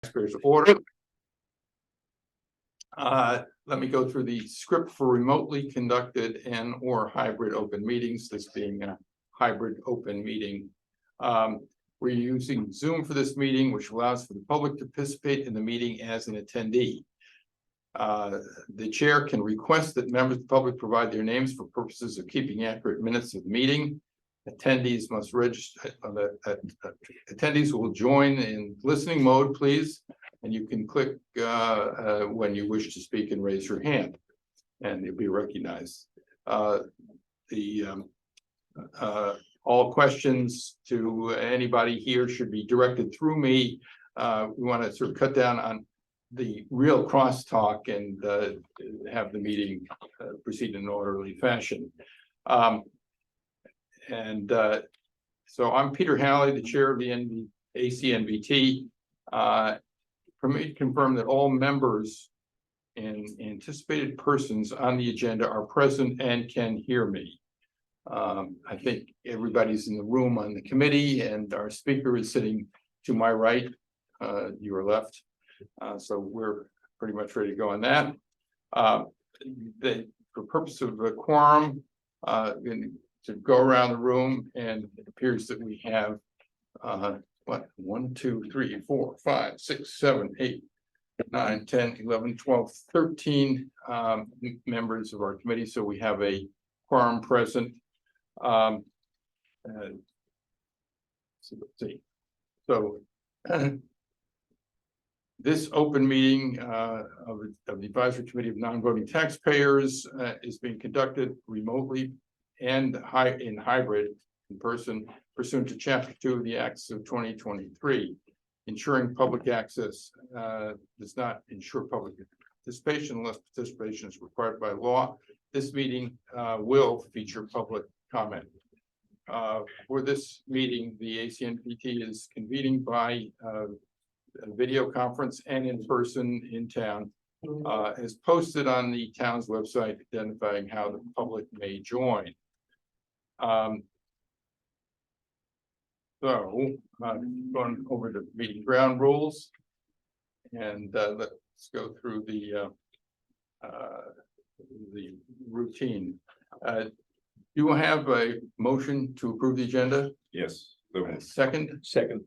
Taxpayers order. Let me go through the script for remotely conducted and or hybrid open meetings, this being a hybrid open meeting. We're using Zoom for this meeting, which allows for the public to participate in the meeting as an attendee. The chair can request that members of the public provide their names for purposes of keeping accurate minutes of the meeting. Attendees must register. Attendees will join in listening mode, please. And you can click when you wish to speak and raise your hand, and you'll be recognized. All questions to anybody here should be directed through me. We want to sort of cut down on the real crosstalk and have the meeting proceed in an orderly fashion. So I'm Peter Halley, the chair of the ACNBT. Permit me to confirm that all members and anticipated persons on the agenda are present and can hear me. I think everybody's in the room on the committee, and our speaker is sitting to my right, your left. So we're pretty much ready to go on that. For purpose of a quorum, to go around the room, and it appears that we have 1, 2, 3, 4, 5, 6, 7, 8, 9, 10, 11, 12, 13 members of our committee. So we have a quorum present. Let's see. So this open meeting of the Advisory Committee of Non-Voting Taxpayers is being conducted remotely and in hybrid in person pursuant to Chapter 2 of the Acts of 2023. Ensuring public access does not ensure public participation unless participation is required by law. This meeting will feature public comment. For this meeting, the ACNBT is convening by a video conference and in person in town, as posted on the town's website, identifying how the public may join. Going over the meeting ground rules, and let's go through the routine. Do I have a motion to approve the agenda? Yes. Second? Second.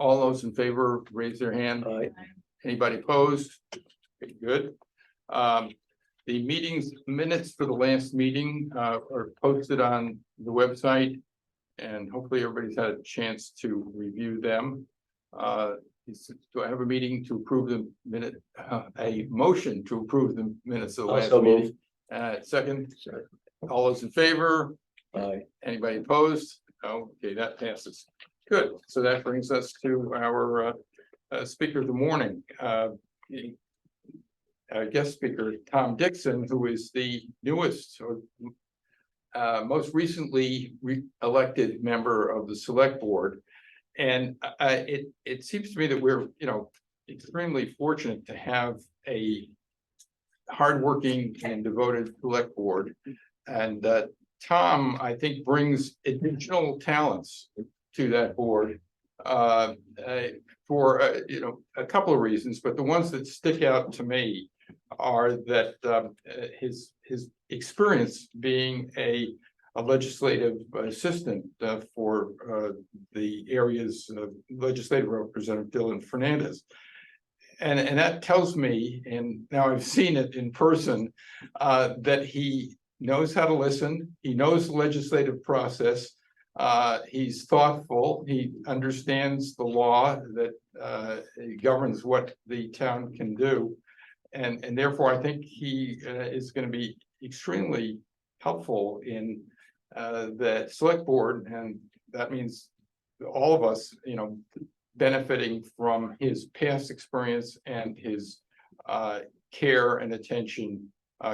All those in favor, raise their hand. Aye. Anybody opposed? Okay, good. The meetings minutes for the last meeting are posted on the website, and hopefully everybody's had a chance to review them. Do I have a meeting to approve the minute? A motion to approve the minutes of the last meeting? Second. All those in favor? Aye. Anybody opposed? Okay, that passes. Good. So that brings us to our speaker of the morning. Guest speaker Tom Dixon, who is the newest or most recently elected member of the select board. And it seems to me that we're extremely fortunate to have a hardworking and devoted select board. And Tom, I think, brings additional talents to that board for a couple of reasons, but the ones that stick out to me are that his experience being a legislative assistant for the area's legislative representative Dylan Fernandez. And that tells me, and now I've seen it in person, that he knows how to listen. He knows the legislative process. He's thoughtful. He understands the law that governs what the town can do. And therefore, I think he is going to be extremely helpful in the select board. And that means all of us, benefiting from his past experience and his care and attention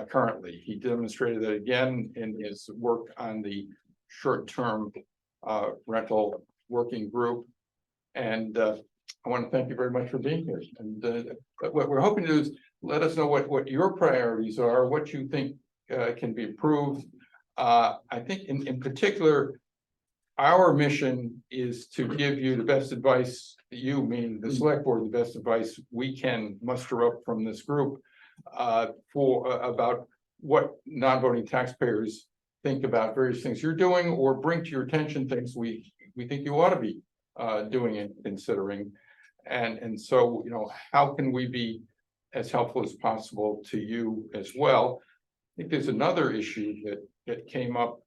currently. He demonstrated that again in his work on the short-term rental working group. And I want to thank you very much for being here. And what we're hoping to do is let us know what your priorities are, what you think can be improved. I think in particular, our mission is to give you the best advice, you mean the select board, the best advice we can muster up from this group about what non-voting taxpayers think about various things you're doing, or bring to your attention things we think you ought to be doing and considering. And so, how can we be as helpful as possible to you as well? I think there's another issue that came up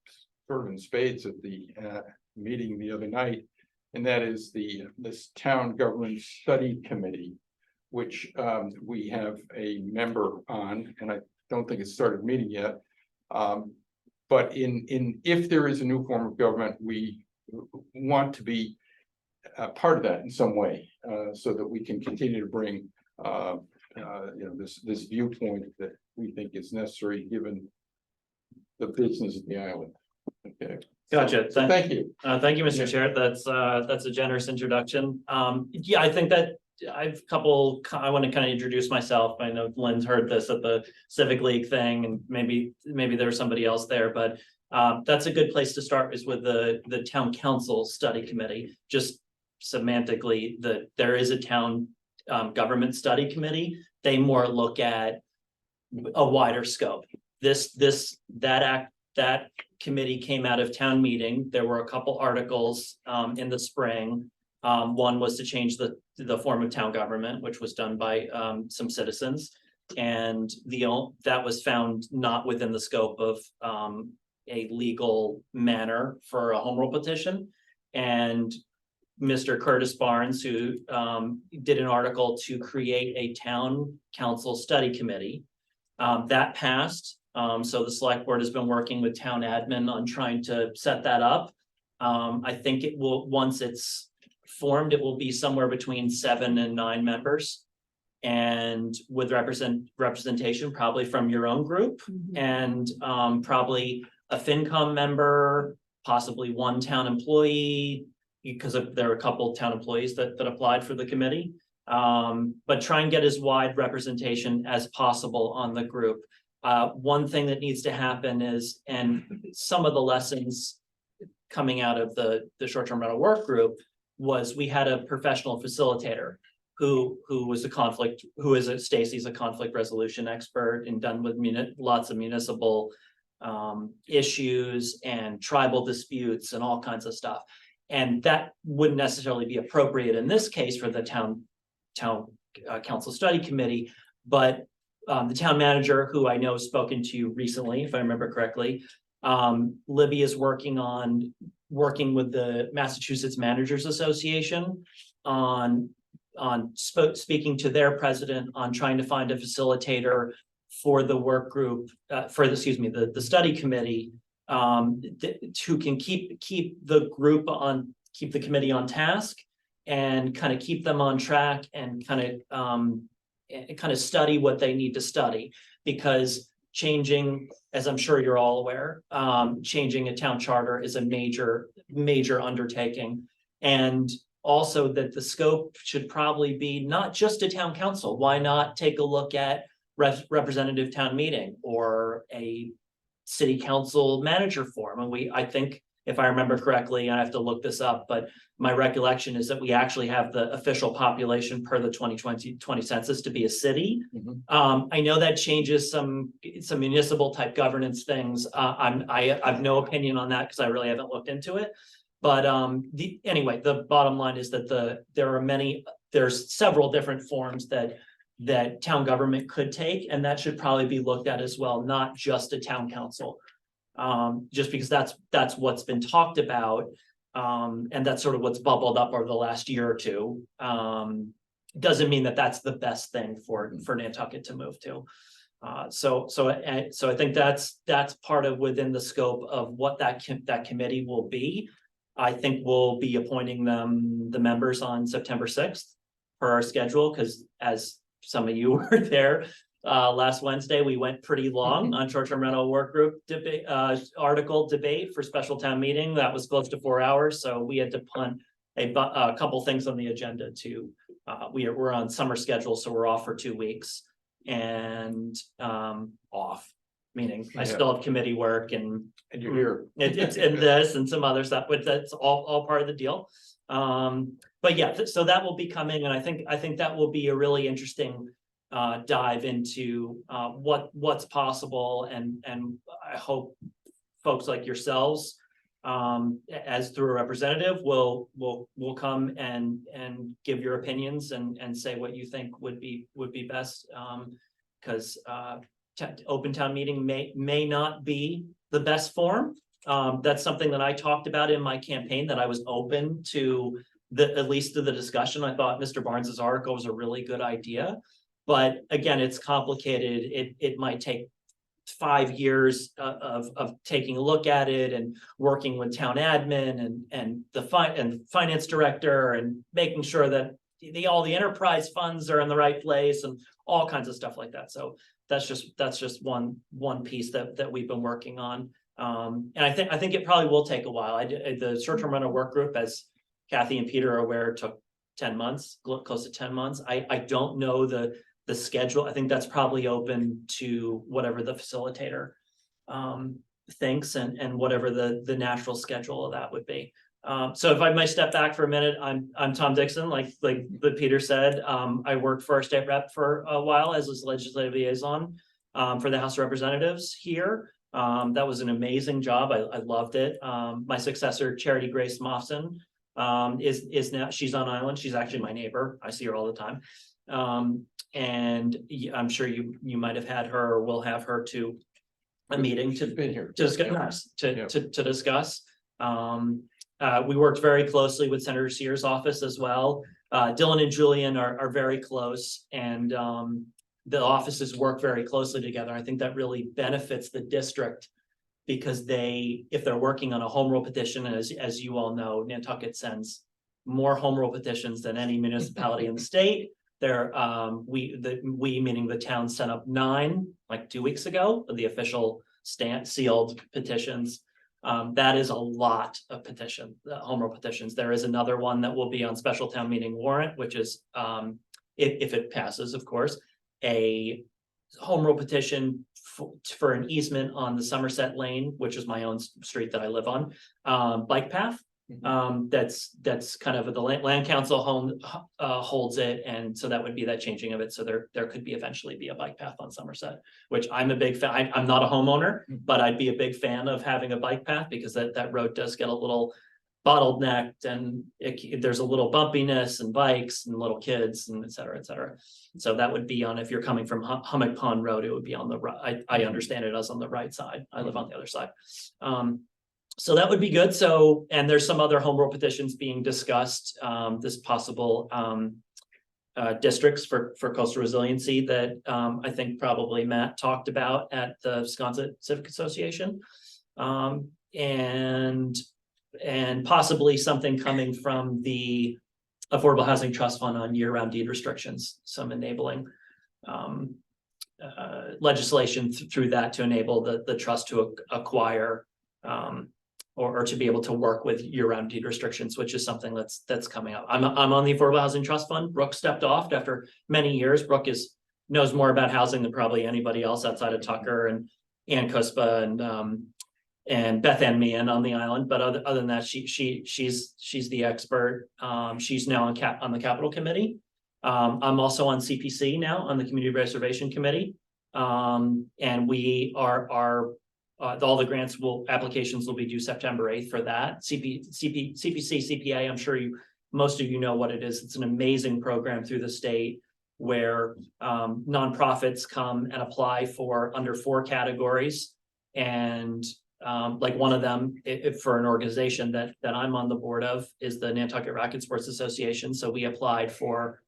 sort of in spades at the meeting the other night, and that is this town government study committee, which we have a member on, and I don't think it's started meeting yet. But if there is a new form of government, we want to be part of that in some way, so that we can continue to bring this viewpoint that we think is necessary given the business of the island. Okay. Gotcha. So thank you. Thank you, Mr. Chair. That's a generous introduction. Yeah, I think that I want to kind of introduce myself. I know Lynn's heard this at the Civic League thing, and maybe there's somebody else there, but that's a good place to start, is with the town council study committee. Just semantically, there is a town government study committee. They more look at a wider scope. That committee came out of town meeting. There were a couple articles in the spring. One was to change the form of town government, which was done by some citizens, and that was found not within the scope of a legal manner for a home rule petition. And Mr. Curtis Barnes, who did an article to create a town council study committee, that passed. So the select board has been working with town admin on trying to set that up. I think it will, once it's formed, it will be somewhere between 7 and 9 members, and with representation probably from your own group, and probably a FinCom member, possibly one town employee, because there are a couple of town employees that applied for the committee. But try and get as wide representation as possible on the group. One thing that needs to happen is, and some of the lessons coming out of the short-term rental work group was, we had a professional facilitator who is Stacy's a conflict resolution expert and done with lots of municipal issues and tribal disputes and all kinds of stuff. And that wouldn't necessarily be appropriate in this case for the town council study committee, but the town manager, who I know has spoken to you recently, if I remember correctly, Libby is working with the Massachusetts Managers Association on speaking to their president on trying to find a facilitator for the work group, the study committee, who can keep the committee on task and kind of keep them on track and kind of study what they need to study. Because changing, as I'm sure you're all aware, changing a town charter is a major undertaking. And also that the scope should probably be not just a town council. Why not take a look at representative town meeting or a city council manager form? And I think, if I remember correctly, I have to look this up, but my recollection is that we actually have the official population per the 2020 census to be a city. I know that changes some municipal type governance things. I have no opinion on that because I really haven't looked into it. But anyway, the bottom line is that there's several different forms that town government could take, and that should probably be looked at as well, not just a town council. Just because that's what's been talked about, and that's sort of what's bubbled up over the last year or two. Doesn't mean that that's the best thing for Nantucket to move to. So I think that's part of within the scope of what that committee will be. I think we'll be appointing the members on September 6th per our schedule, because as some of you were there last Wednesday, we went pretty long on short-term rental work group debate, article debate for special town meeting. That was close to 4 hours, so we had to punt a couple things on the agenda to. We're on summer schedule, so we're off for 2 weeks and off. meaning I Yeah. still have committee work and And you're here. it's in this and some other stuff, but that's all part of the deal. But yeah, so that will be coming, and I think that will be a really interesting dive into what's possible, and I hope folks like yourselves, as through a representative, will come and give your opinions and say what you think would be best. Because open town meeting may not be the best form. That's something that I talked about in my campaign, that I was open to at least to the discussion. I thought Mr. Barnes's article was a really good idea, but again, it's complicated. It might take 5 years of taking a look at it and working with town admin and the finance director and making sure that all the enterprise funds are in the right place and all kinds of stuff like that. So that's just one piece that we've been working on. And I think it probably will take a while. The short-term rental work group, as Kathy and Peter are aware, took 10 months, close to 10 months. I don't know the schedule. I think that's probably open to whatever the facilitator thinks and whatever the natural schedule of that would be. So if I might step back for a minute, I'm Tom Dixon, like Peter said. I worked for our state rep for a while as his legislative liaison for the House of Representatives here. That was an amazing job. I loved it. My successor, Charity Grace Moffson, is now, she's on island. She's actually my neighbor. I see her all the time. And I'm sure you might have had her or will have her to a meeting to been here to discuss. We worked very closely with Senator Sears' office as well. Dylan and Julian are very close, and the offices work very closely together. I think that really benefits the district, because if they're working on a home rule petition, as you all know, Nantucket sends more home rule petitions than any municipality in the state. We meaning the town sent up 9 like 2 weeks ago, the official sealed petitions. That is a lot of home rule petitions. There is another one that will be on special town meeting warrant, which is if it passes, of course, a home rule petition for an easement on the Somerset Lane, which is my own street that I live on, bike path. That's kind of the land council holds it, and so that would be that changing of it. So there could be eventually be a bike path on Somerset, which I'm a big fan. I'm not a homeowner, but I'd be a big fan of having a bike path, because that road does get a little bottlenecked, and there's a little bumpiness and bikes and little kids and et cetera, et cetera. So that would be on, if you're coming from Hummock Pond Road, it would be on the right. I understand it as on the right side. I live on the other side. So that would be good. So, and there's some other home rule petitions being discussed, this possible districts for coastal resiliency that I think probably Matt talked about at the Wisconsin Civic Association, and possibly something coming from the Affordable Housing Trust Fund on year-round deed restrictions, some enabling legislation through that to enable the trust to acquire or to be able to work with year-round deed restrictions, which is something that's coming up. I'm on the Affordable Housing Trust Fund. Brooke stepped off after many years. Brooke knows more about housing than probably anybody else outside of Tucker and Ann Cuspa and Beth Ann Meehan on the island. But other than that, she's the expert. She's now on the Capital Committee. I'm also on CPC now, on the Community Preservation Committee. And we are all the grants applications will be due September 8th for that. CPC, CPA, I'm sure most of you know what it is. It's an amazing program through the state where nonprofits come and apply for under 4 categories. And like one of them, for an organization that I'm on the board of, is the Nantucket Racket Sports Association. So we applied for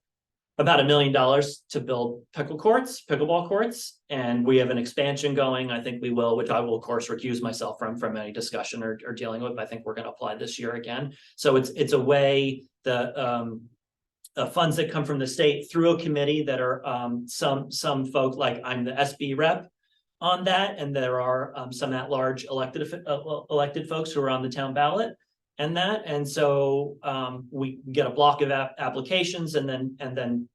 about $1 million to build pickleball courts, and we have an expansion going. I think we will, which I will of course recuse myself from any discussion or dealing with. But I think we're going to apply this year again. So it's a way the funds that come from the state through a committee that are some folk, like I'm the SB rep on that, and there are some at-large elected folks who are on the town ballot. And so we get a block of applications, and then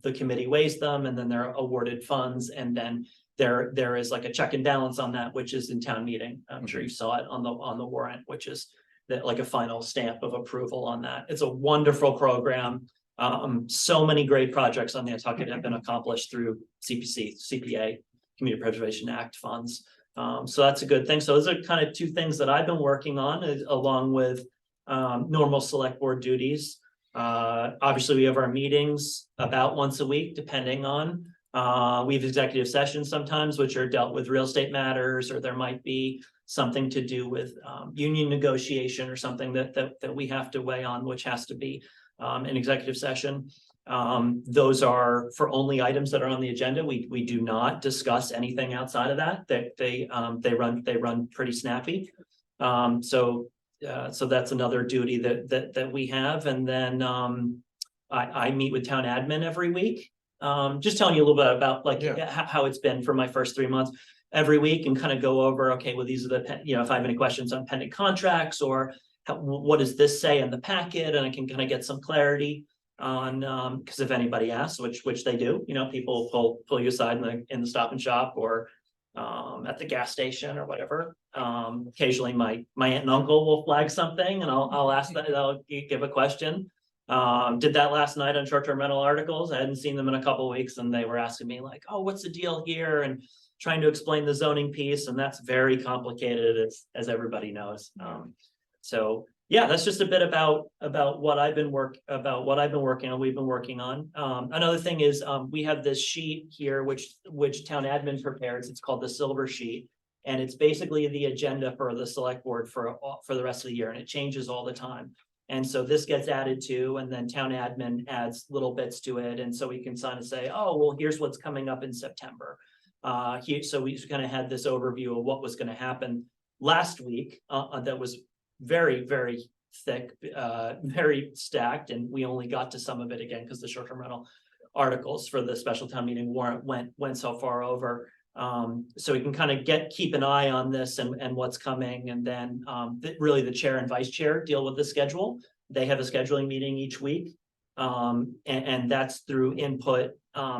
the committee weighs them, and then they're awarded funds, and then there is like a check and balance on that, which is in town meeting. I'm sure you saw it on the warrant, which is that like a final stamp of approval on that. It's a wonderful program. So many great projects on Nantucket have been accomplished through CPA, Community Preservation Act funds. So that's a good thing. So those are kind of two things that I've been working on along with normal select board duties. Obviously we have our meetings about once a week, depending on, we have executive sessions sometimes, which are dealt with real estate matters, or there might be something to do with union negotiation or something that we have to weigh on, which has to be an executive session. Those are for only items that are on the agenda. We do not discuss anything outside of that. They run pretty snappy. So that's another duty that we have. And then I meet with town admin every week. Just telling you a little bit about like how it's been for my first 3 months every week, and kind of go over, okay, well, these are the, if I have any questions on pending contracts, or what does this say in the packet, and I can kind of get some clarity on, because if anybody asks, which they do, people pull you aside in the Stop and Shop, or at the gas station or whatever. Occasionally my aunt and uncle will flag something, and I'll ask that, I'll give a question. Did that last night on short-term rental articles. I hadn't seen them in a couple of weeks, and they were asking me like, oh, what's the deal here? And trying to explain the zoning piece, and that's very complicated, as everybody knows. So yeah, that's just a bit about what I've been working on. We've been working on. Another thing is we have this sheet here, which town admin prepares. It's called the Silver Sheet, and it's basically the agenda for the select board for the rest of the year, and it changes all the time. And so this gets added to, and then town admin adds little bits to it, and so we can kind of say, oh, well, here's what's coming up in September. So we kind of had this overview of what was going to happen last week. That was very, very thick, very stacked, and we only got to some of it again because the short-term rental articles for the special town meeting warrant went so far over. So we can kind of keep an eye on this and what's coming, and then really the chair and vice chair deal with the schedule. They have a scheduling meeting each week, and that's through input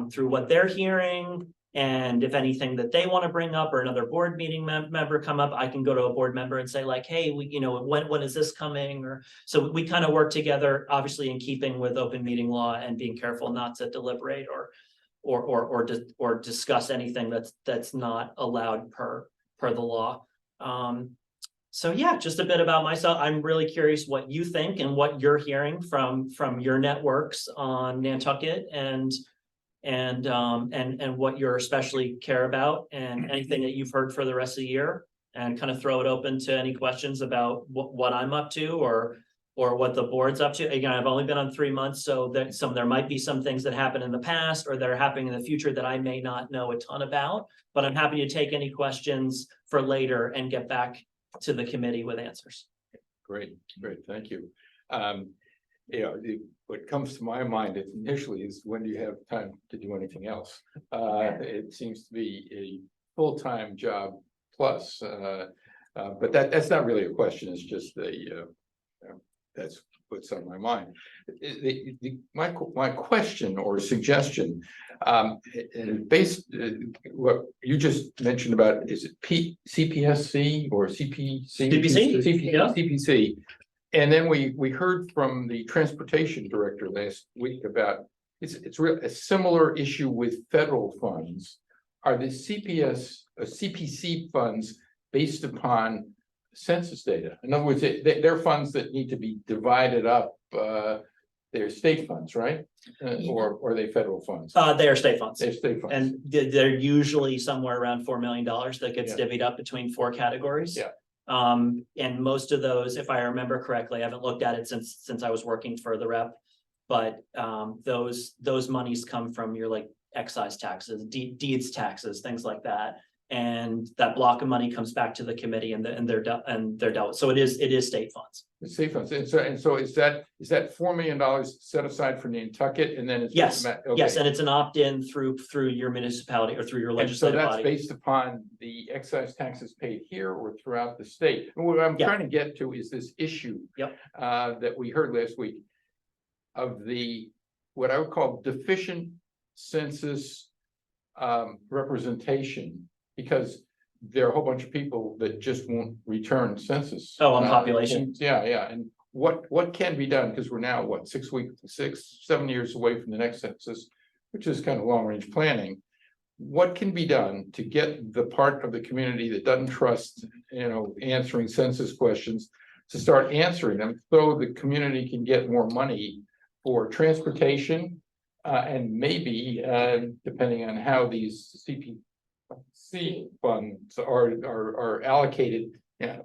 through what they're hearing. And if anything that they want to bring up, or another board meeting member come up, I can go to a board member and say like, hey, when is this coming? Or so we kind of work together, obviously in keeping with open meeting law and being careful not to deliberate or discuss anything that's not allowed per the law. So yeah, just a bit about myself. I'm really curious what you think and what you're hearing from your networks on Nantucket, and what you're especially care about, and anything that you've heard for the rest of the year, and kind of throw it open to any questions about what I'm up to, or what the board's up to. Again, I've only been on 3 months, so there might be some things that happened in the past or that are happening in the future that I may not know a ton about, but I'm happy to take any questions for later and get back to the committee with answers. Great, thank you. What comes to my mind initially is, when do you have time to do anything else? It seems to be a full-time job plus, but that's not really a question. It's just that's what's on my mind. My question or suggestion, what you just mentioned about, is it CPSC or CPC? And then we heard from the transportation director last week about it's a similar issue with federal funds. Are the CPC funds based upon census data? In other words, they're funds that need to be divided up. They're state funds, right? Or are they federal funds? They are state funds. They're state funds. And they're usually somewhere around $4 million that gets divvied up between 4 categories. Yeah. And most of those, if I remember correctly, I haven't looked at it since I was working for the rep, but those monies come from your like excise taxes, deeds taxes, things like that. And that block of money comes back to the committee, and they're dealt with. So it is state funds. It's state funds. And so is that $4 million set aside for Nantucket, and then it's yes, okay. Yes, and it's an opt-in through your municipality or through your legislative body. So that's based upon the excise taxes paid here or throughout the state. And what I'm trying to get to is this issue that we heard last week of what I would call deficient census representation, because there are a whole bunch of people that just won't return census. Oh, on population? Yeah, and what can be done, because we're now, what, 7 years away from the next census, which is kind of long-range planning. What can be done to get the part of the community that doesn't trust, answering census questions, to start answering them, so the community can get more money for transportation, and maybe, depending on how these CPC funds are allocated. Yeah,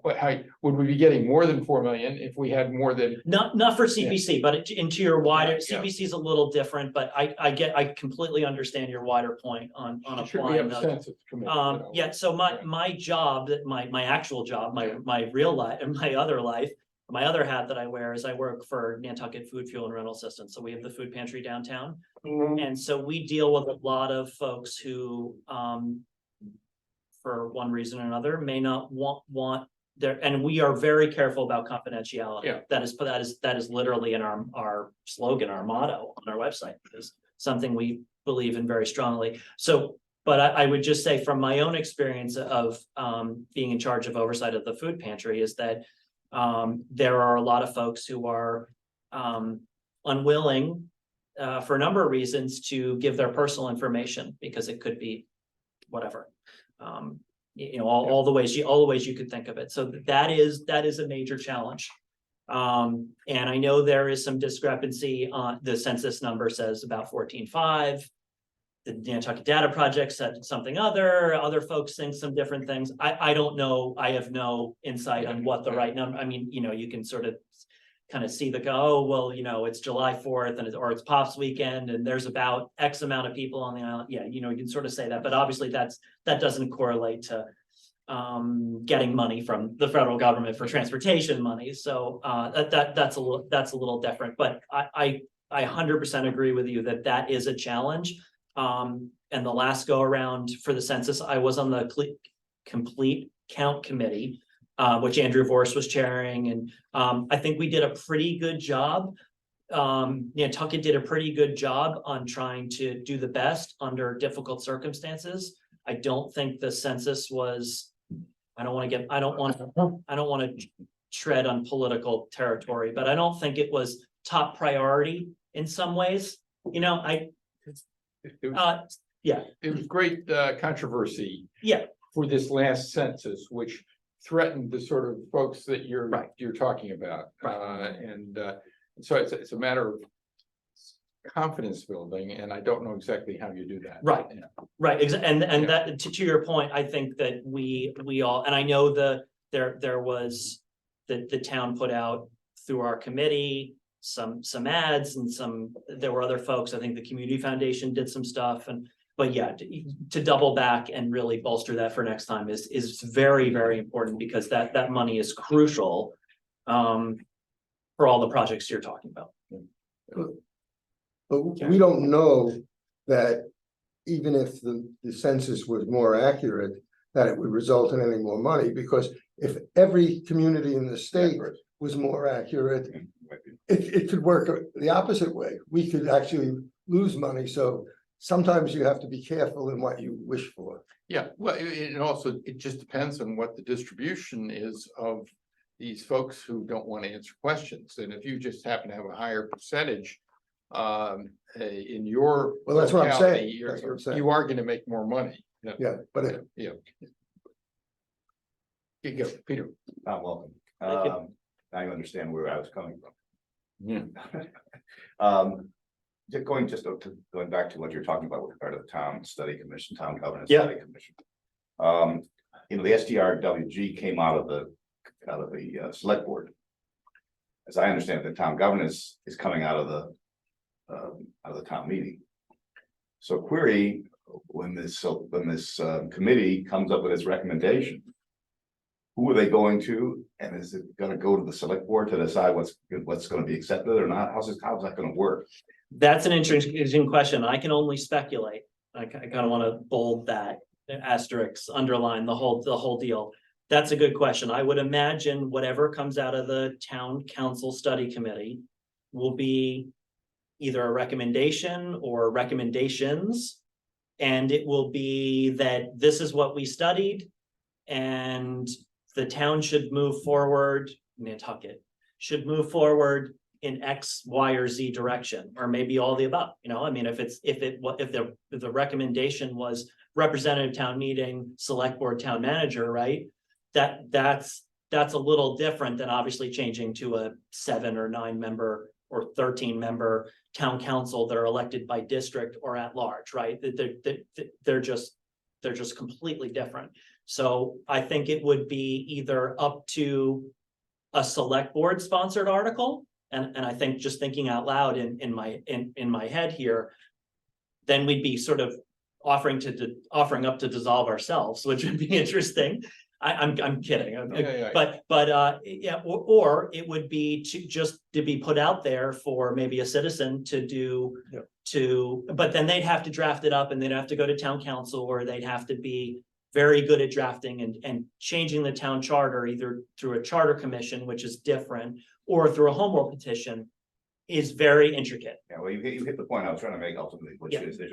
would we be getting more than 4 million if we had more than? Not for CPC, but into your wider, Yeah. CPC is a little different, but I completely understand your wider point on Should we have applying a those. census committee? Yeah, so my job, my actual job, my real life, and my other life, my other hat that I wear is I work for Nantucket Food, Fuel, and Rental Assistance. So we have the food pantry downtown. And so we deal with a lot of folks who, for one reason or another, may not want there, and we are very careful about confidentiality. Yeah. That is literally in our slogan, our motto on our website, is something we believe in very strongly. So, but I would just say from my own experience of being in charge of oversight of the food pantry is that there are a lot of folks who are unwilling for a number of reasons to give their personal information, because it could be whatever. All the ways you could think of it. So that is a major challenge. And I know there is some discrepancy on the census number says about 14.5. The Nantucket Data Project said something other folks think some different things. I don't know. I have no insight on what the right number. I mean, you can sort of kind of see it's July 4th or it's Pops weekend and there's about X amount of people on the island. Yeah, you can sort of say that, but obviously that doesn't correlate to getting money from the federal government for transportation money. So that's a little different, but I 100% agree with you that is a challenge. And the last go around for the census, I was on the complete count committee, which Andrew Vorse was chairing. And I think we did a pretty good job. Nantucket did a pretty good job on trying to do the best under difficult circumstances. I don't think the census was, I don't want to tread on political territory, but I don't think it was top priority in some ways. It was great controversy. Yeah. For this last census, which threatened the sort of folks that you're talking about. So it's a matter of confidence building, and I don't know exactly how you do that. Right. And that to your point, I think that we all, and I know there was the town put out through our committee some ads and there were other folks. I think the Community Foundation did some stuff, but yeah, to double back and really bolster that for next time is very, very important, because that money is crucial for all the projects you're talking about. But we don't know that even if the census was more accurate, that it would result in any more money, because if every community in the state was more accurate, it could work the opposite way. We could actually lose money. So sometimes you have to be careful in what you wish for. Yeah, well, it just depends on what the distribution is of these folks who don't want to answer questions. And if you just happen to have a higher percentage in your that's what I'm saying. You are going to make more money. Yeah, but you go, Peter. Welcome. I understand where I was coming from. Yeah. Going back to what you're talking about with regard to the town study commission, town governance Yeah. study commission. The SDRWG came out of the select board. As I understand it, the town governance is coming out of the town meeting. So query, when this committee comes up with its recommendation, who are they going to, and is it going to go to the select board to decide what's going to be accepted or not? How's that going to work? That's an interesting question. I can only speculate. I kind of want to bold that asterisk, underline the whole deal. That's a good question. I would imagine whatever comes out of the town council study committee will be either a recommendation or recommendations And it will be that this is what we studied. And the town should move forward, Nantucket should move forward in X, Y, or Z direction, or maybe all the above, you know, I mean, if the recommendation was representative town meeting, select board town manager, right? That's a little different than obviously changing to a 7 or 9 member or 13 member town council that are elected by district or at large, right? They're just completely different. So I think it would be either up to a select board sponsored article. And I think just thinking out loud in my head here, then we'd be sort of offering up to dissolve ourselves, which would be interesting. I'm kidding. Yeah. But yeah, or it would be to be put out there for maybe a citizen to do but then they'd have to draft it up and they'd have to go to town council, or they'd have to be very good at drafting and changing the town charter, either through a charter commission, which is different, or through a home rule petition, is very intricate. Yeah, well, you hit the point I was trying to make ultimately, which is there's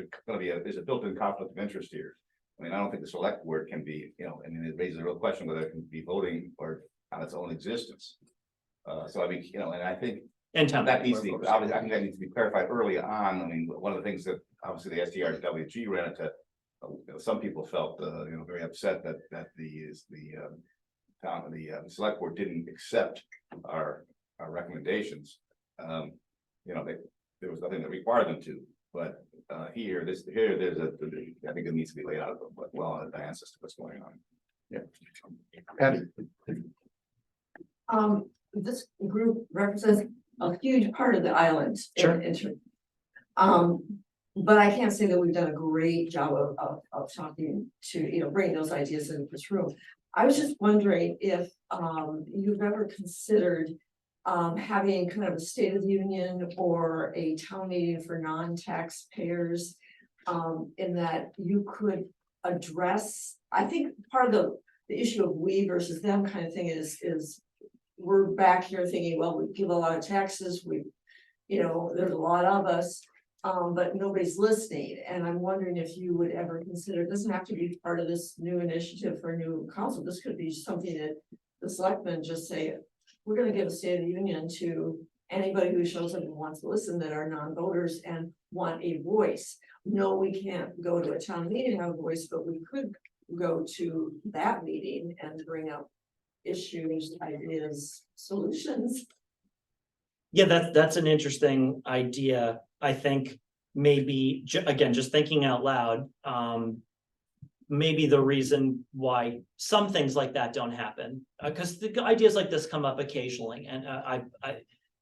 a built-in conflict of interest here. I mean, I don't think the select board can be, you know, I mean, it raises a real question whether it can be voting or on its own existence. So I mean, you know, and I think that needs to be, obviously, I think that needs to be clarified early on. I mean, one of the things that obviously the SDRWG ran into, some people felt, you know, very upset that the select board didn't accept our recommendations. You know, there was nothing that required them to, but here, there's I think it needs to be laid out well in advance as to what's going on. Yeah. Patty. This group represents a huge part of the island. Sure. But I can't say that we've done a great job of talking to, you know, bringing those ideas into this room. I was just wondering if you've ever considered having kind of a State of the Union or a town meeting for non-taxpayers, in that you could address, I think part of the issue of we versus them kind of thing is we're back here thinking, well, we give a lot of taxes, you know, there's a lot of us, but nobody's listening. And I'm wondering if you would ever consider, it doesn't have to be part of this new initiative for a new council. This could be something that the selectmen just say, we're gonna give a State of the Union to anybody who shows up and wants to listen that are non-voters and want a voice. No, we can't go to a town meeting and have a voice, but we could go to that meeting and bring up issues, ideas, solutions. Yeah, that's an interesting idea. I think maybe, again, just thinking out loud, maybe the reason why some things like that don't happen, because the ideas like this come up occasionally, and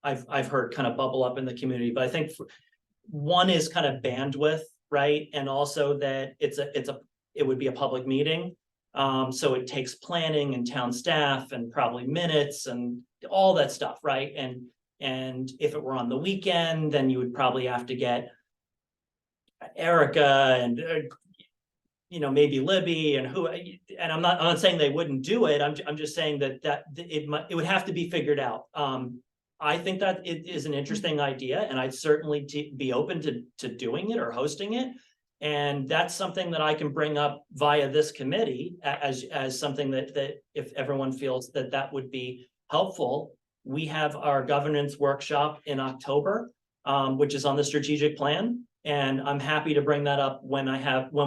I've heard kind of bubble up in the community. But I think one is kind of bandwidth, right, and also that it would be a public meeting, so it takes planning and town staff and probably minutes and all that stuff, right? And if it were on the weekend, then you would probably have to get Erica and you know, maybe Libby and who, and I'm not saying they wouldn't do it. I'm just saying that it would have to be figured out. I think that it is an interesting idea, and I'd certainly be open to doing it or hosting it. And that's something that I can bring up via this committee as something that if everyone feels that would be helpful. We have our governance workshop in October, which is on the strategic plan. And I'm happy to bring that up when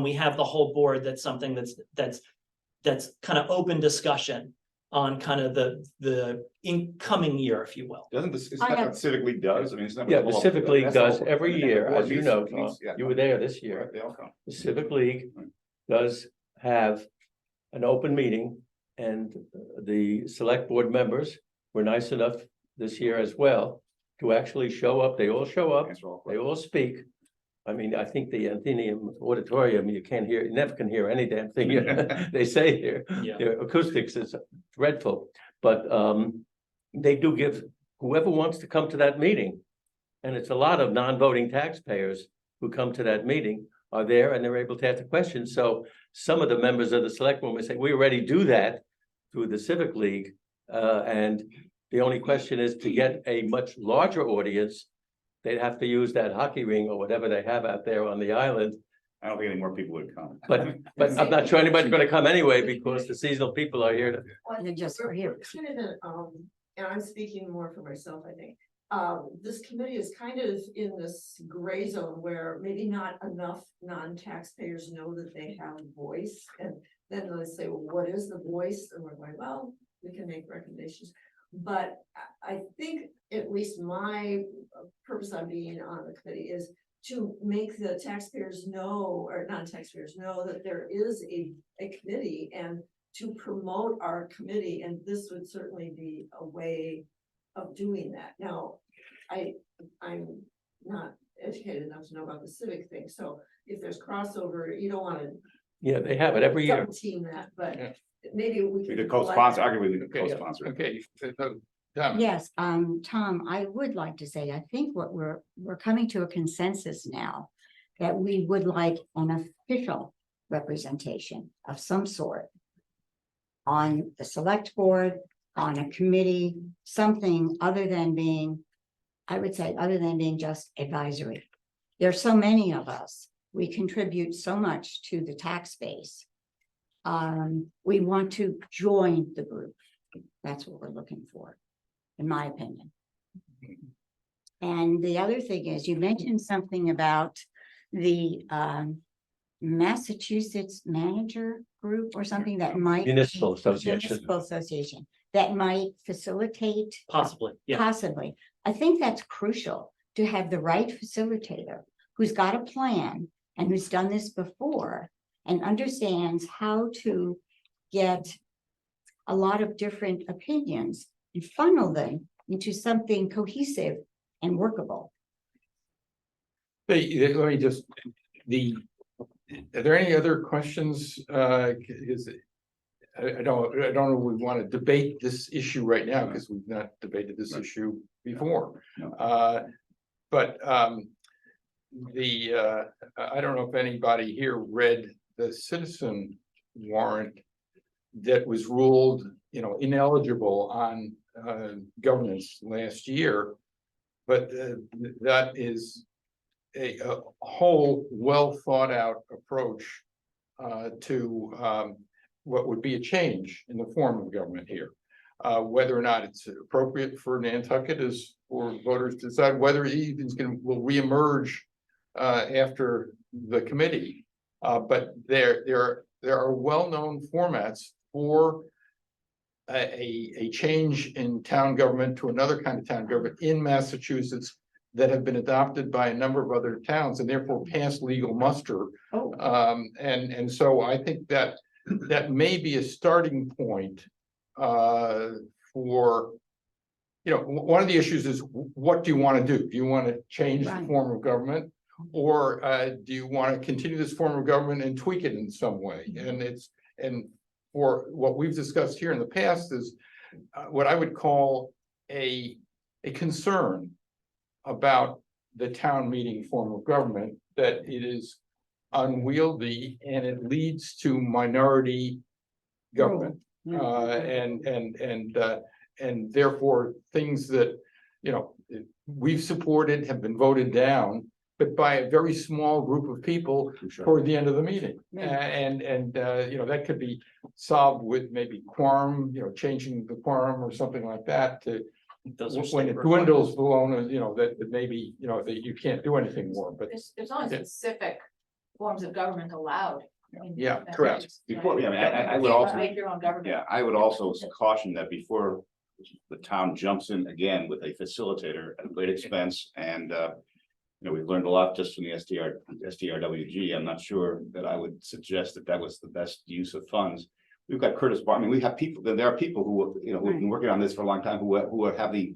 we have the whole board. That's something that's kind of open discussion on kind of the incoming year, if you will. Doesn't this, it's not what Civic League does? I mean, it's not. Yeah, the Civic League does every year, as you know, Tom. Tom. You were there this year. They all come. The Civic League does have an open meeting, and the select board members were nice enough this year as well to actually show up. They all show up, Answer all they all speak. I mean, I think the Athenaeum Auditorium, you never can hear any damn thing they say here. Yeah. Their acoustics is dreadful, but they do give whoever wants to come to that meeting. And it's a lot of non-voting taxpayers who come to that meeting are there, and they're able to ask the questions. So some of the members of the select board may say, we already do that through the Civic League. And the only question is to get a much larger audience. They'd have to use that hockey ring or whatever they have out there on the island I don't think any more people would come. but I'm not sure anybody's gonna come anyway, because the seasonal people are here to. Well, just we're- for here. we're kind of in, and I'm speaking more for myself, I think. This committee is kind of in this gray zone where maybe not enough non-taxpayers know that they have a voice. And then they say, well, what is the voice? And we're going, well, we can make recommendations. But I think at least my purpose on being on the committee is to make the taxpayers know, or non-taxpayers know, that there is a committee and to promote our committee, and this would certainly be a way of doing that. Now, I'm not educated enough to know about the civic thing, so if there's crossover, you don't wanna Yeah, they have it every year. double team that, but Yeah. maybe we We could. could co-sponsor, collect- arguably, we could Okay, co-sponsor. okay, so, Tom, Yes, Tom, I would like to say, I think what we're coming to a consensus now. That we would like an official representation of some sort. On the select board, on a committee, something other than being, I would say, other than being just advisory. There's so many of us, we contribute so much to the tax base. We want to join the group. That's what we're looking for, in my opinion. And the other thing is, you mentioned something about the Massachusetts Manager Group or something that might. Municipal Association. Municipal Association, that might facilitate. Possibly, yeah. Possibly. I think that's crucial to have the right facilitator who's got a plan and who's done this before and understands how to get a lot of different opinions and funnel them into something cohesive and workable. hey, let me just, are there any other questions? Is it? I don't know if we want to debate this issue right now, because we've not debated this issue before. No. But I don't know if anybody here read the citizen warrant that was ruled, ineligible on governance last year. But that is a whole well thought out approach to what would be a change in the form of government here. Whether or not it's appropriate for Nantucket is for voters to decide, whether it even will reemerge after the committee. But there are well-known formats for a change in town government to another kind of town government in Massachusetts that have been adopted by a number of other towns and therefore passed legal muster. Oh. And so I think that may be a starting point for, one of the issues is, what do you want to do? Do you want to change the Right. form of government? Or do you want to continue this form of government and tweak it in some way? And for what we've discussed here in the past is what I would call a concern about the town meeting form of government, that it is unwieldy and it leads to minority government. And therefore things that, we've supported have been voted down, but by a very small group of people toward the end of the meeting. That could be solved with maybe quorum, changing the quorum or something like that to, Those are when state it requirements. dwindles below, that maybe, that you can't do anything more, but There's only Yeah. specific forms of government allowed. in Yeah, Massachusetts, correct. right? Before, I mean, I You would can't also, Make your own government. yeah, I would also caution that before the town jumps in again with a facilitator at great expense and, we've learned a lot just from the SDRWG. I'm not sure that I would suggest that was the best use of funds. We've got Curtis Bar, I mean, we have people, there are people who, who've been working on this for a long time, who have the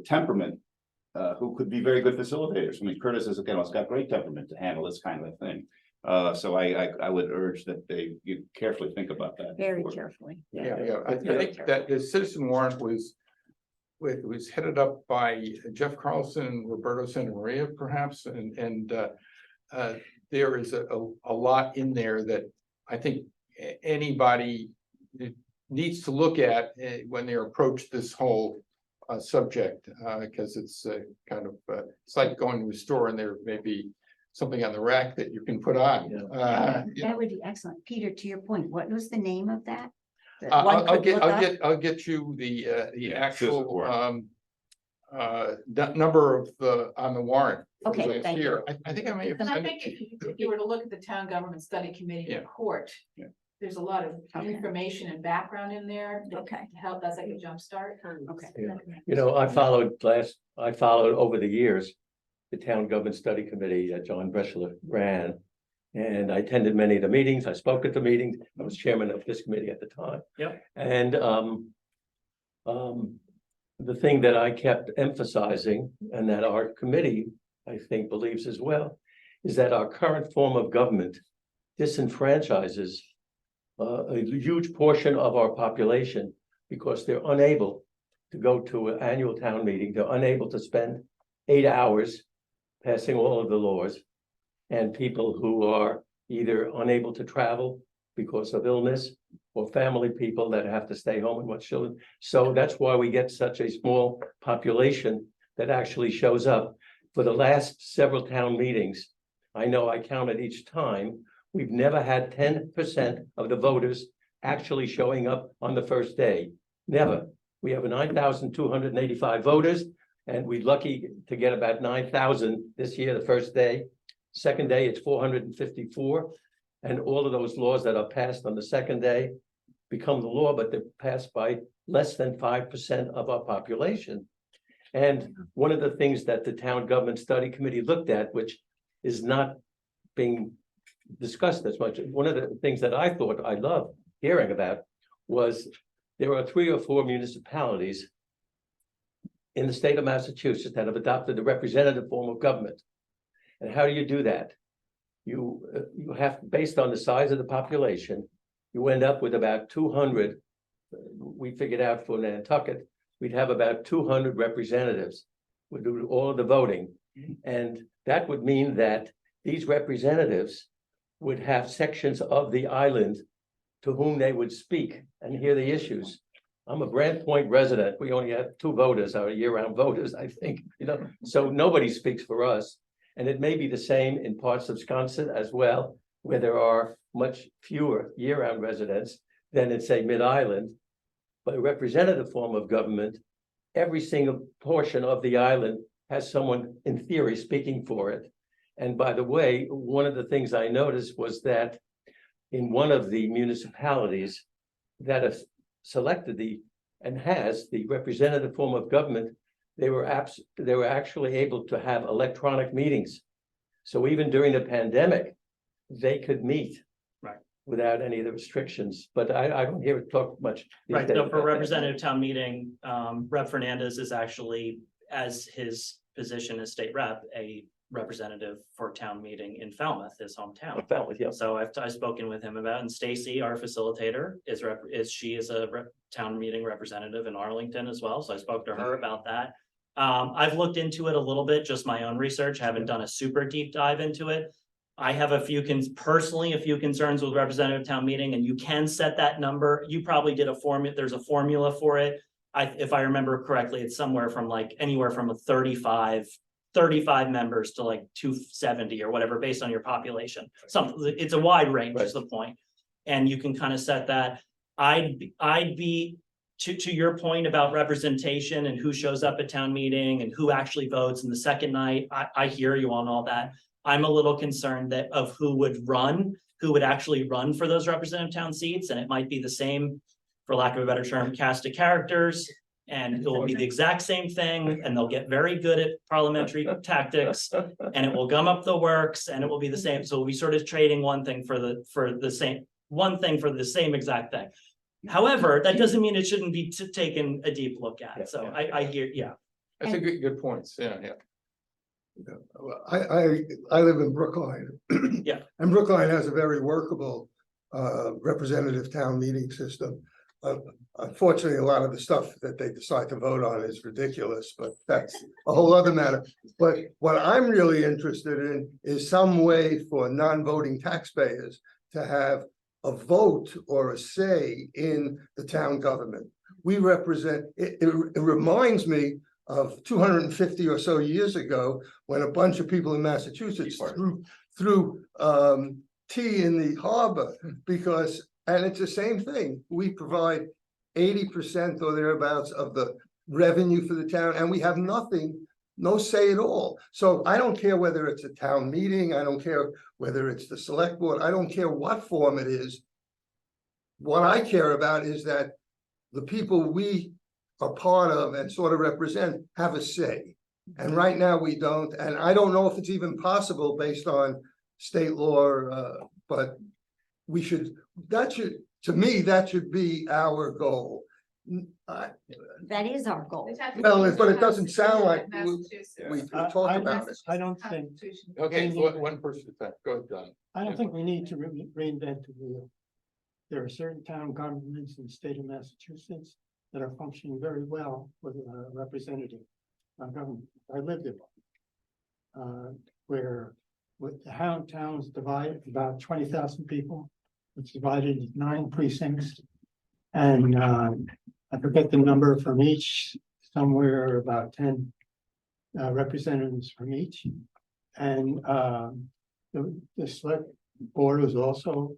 temperament, who could be very good facilitators. I mean, Curtis has got great temperament to handle this kind of thing. So I would urge that you carefully think about that. Very before- carefully. yeah, I think that the citizen warrant was headed up by Jeff Carlson and Roberto Santa Maria, perhaps, and there is a lot in there that I think anybody needs to look at when they approach this whole subject, because it's kind of it's like going to a store and there may be something on the rack that you can put on. That would be excellent. Peter, to your point, what was the name of that? That I'll one I'll could get, look I'll up? get, I'll get you the Yeah, actual, warrant. number of on the warrant. Okay, Last thank year. I think I may have. And I sent it think to if you were to look at the town government study committee Yeah. report. Yeah. There's a lot of Okay. information and background in there. that Okay. Help, that's like a jump start. Okay. Yeah. You know, I followed over the years, the town government study committee that John Breschler ran. And I attended many of the meetings. I spoke at the meetings. I was chairman of this committee at the time. Yep. And the thing that I kept emphasizing, and that our committee, I think, believes as well, is that our current form of government disenfranchises a huge portion of our population because they're unable to go to an annual town meeting. They're unable to spend 8 hours passing all of the laws. And people who are either unable to travel because of illness or family people that have to stay home and watch children. So that's why we get such a small population that actually shows up. For the last several town meetings, I know I counted each time, we've never had 10% of the voters actually showing up on the first day. Never. We have 9,285 voters, and we're lucky to get about 9,000 this year, the first day. Second day, it's 454. And all of those laws that are passed on the second day become the law, but they're passed by less than 5% of our population. And one of the things that the town government study committee looked at, which is not being discussed as much, one of the things that I thought I loved hearing about was there are 3 or 4 municipalities in the state of Massachusetts that have adopted the representative form of government. And how do you do that? You have, based on the size of the population, you end up with about 200. We figured out for Nantucket, we'd have about 200 representatives would do all of the voting. And that would mean that these representatives would have sections of the island to whom they would speak and hear the issues. I'm a Brant Point resident. We only have 2 voters, our year-round voters, I think, so nobody speaks for us. And it may be the same in parts of Wisconsin as well, where there are much fewer year-round residents than in, say, Mid-Island. But a representative form of government, every single portion of the island has someone in theory speaking for it. And by the way, one of the things I noticed was that in one of the municipalities that have selected and has the representative form of government, they were actually able to have electronic meetings. So even during the pandemic, they could meet. Right. Without any of the restrictions, but I don't hear it talk much. these Right, days no, for about that. representative town meeting, Rep. Fernandez is actually, as his position as state rep, a representative for town meeting in Falmouth, his hometown. Falmouth, yeah. So I've spoken with him about, and Stacy, our facilitator, is a town meeting representative in Arlington as well, so I spoke to her about that. I've looked into it a little bit, just my own research, haven't done a super deep dive into it. I have a few concerns with representative town meeting, and you can set that number. You probably did there's a formula for it. If I remember correctly, it's somewhere from like anywhere from a 35 members to like 270 or whatever, based on your population. It's a wide range is the point. And you can kind of set that. I'd be to your point about representation and who shows up at town meeting and who actually votes in the second night. I hear you on all that. I'm a little concerned of who would actually run for those representative town seats, and it might be the same, for lack of a better term, cast of characters. And it will be the exact same thing, and they'll get very good at parliamentary tactics, and it will gum up the works, and it will be the same. So we'll be sort of trading one thing for the same exact thing. However, that doesn't mean it shouldn't be taken a deep look at. Yeah, So yeah. I hear, yeah. That's a good points, yeah. I live in Brookline. Yeah. And Brookline has a very workable representative town meeting system. Unfortunately, a lot of the stuff that they decide to vote on is ridiculous, but that's a whole other matter. But what I'm really interested in is some way for non-voting taxpayers to have a vote or a say in the town government. We represent, it reminds me of 250 or so years ago, when a bunch of people in Massachusetts threw tea in the harbor, because, and it's the same thing, we provide 80% or thereabouts of the revenue for the town, and we have nothing, no say at all. So I don't care whether it's a town meeting, I don't care whether it's the select board, I don't care what form it is. What I care about is that the people we are part of and sort of represent have a say. And right now we don't, and I don't know if it's even possible based on state law, but we should, to me, that should be our goal. That is our goal. Well, but it doesn't sound like Massachusetts. we talk about it. I don't think, Okay, one person, go ahead, Don. I don't think we need to reinvent the wheel. There are certain town governments in the state of Massachusetts that are functioning very well with a representative government. I lived in one. Where with the towns divided, about 20,000 people, it's divided into 9 precincts. And I forget the number from each, somewhere about 10 representatives from each. And the select board was also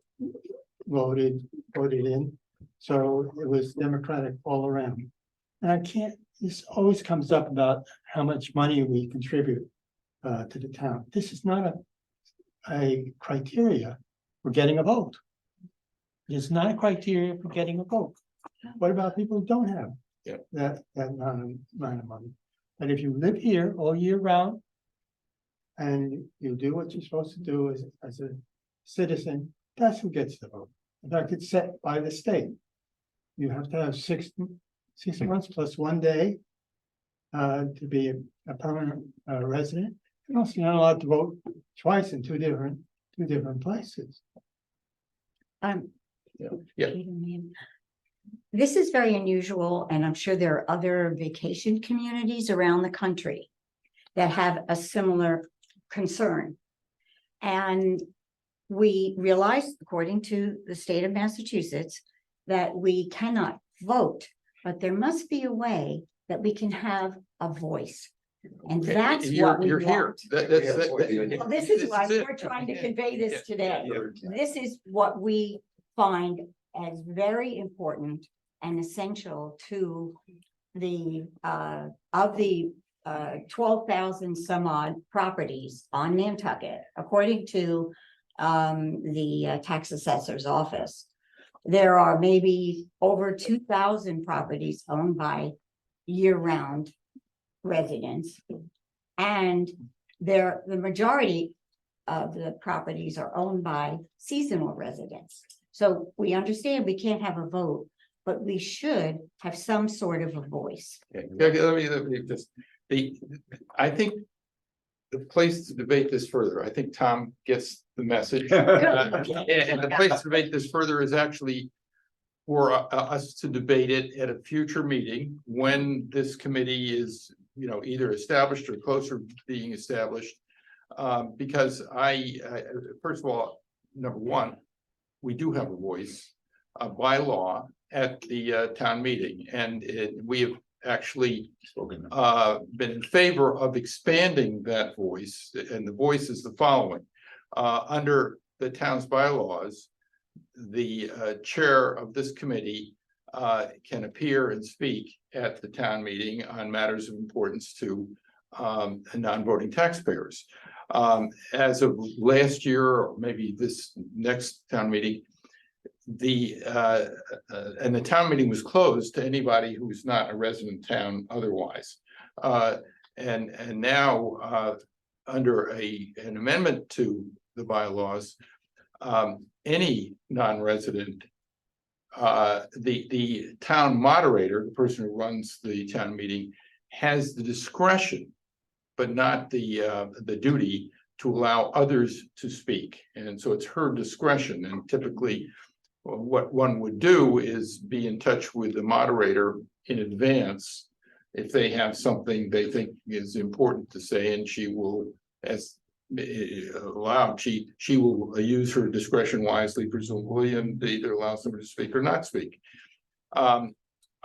voted in. So it was democratic all around. And I can't, this always comes up about how much money we contribute to the town. This is not a criteria for getting a vote. It's not a criteria for getting a vote. What about people who don't have that amount of money? But if you live here all year round and you do what you're supposed to do as a citizen, that's who gets the vote. In fact, it's set by the state. You have to have 6 months plus 1 day to be a permanent resident. You're also not allowed to vote twice in two different places. Yeah. This is very unusual, and I'm sure there are other vacation communities around the country that have a similar concern. And we realize, according to the state of Massachusetts, that we cannot vote, but there must be a way that we can have a voice. And Okay, that's what we you're here. want. Well, this is why it. we're trying to convey this today. Yeah. This is what we find as very important and essential to the, of the 12,000 some odd properties on Nantucket, according to the tax assessor's office. There are maybe over 2,000 properties owned by year-round residents. And the majority of the properties are owned by seasonal residents. So we understand we can't have a vote, but we should have some sort of a voice. Okay, let me just, I think the place to debate this further, I think Tom gets the message. And the place to debate this further is actually for us to debate it at a future meeting when this committee is, either established or closer to being established. Because first of all, number one, we do have a voice by law at the town meeting, and we have actually been in favor of expanding that voice, and the voice is the following. Under the town's bylaws, the chair of this committee can appear and speak at the town meeting on matters of importance to non-voting taxpayers. As of last year, or maybe this next town meeting, and the town meeting was closed to anybody who's not a resident town otherwise. And now under an amendment to the bylaws, any non-resident, the town moderator, the person who runs the town meeting, has the discretion, but not the duty to allow others to speak. And so it's her discretion, and typically what one would do is be in touch with the moderator in advance if they have something they think is important to say, and she will, as allowed, she will use her discretion wisely, presumably, and either allow somebody to speak or not speak.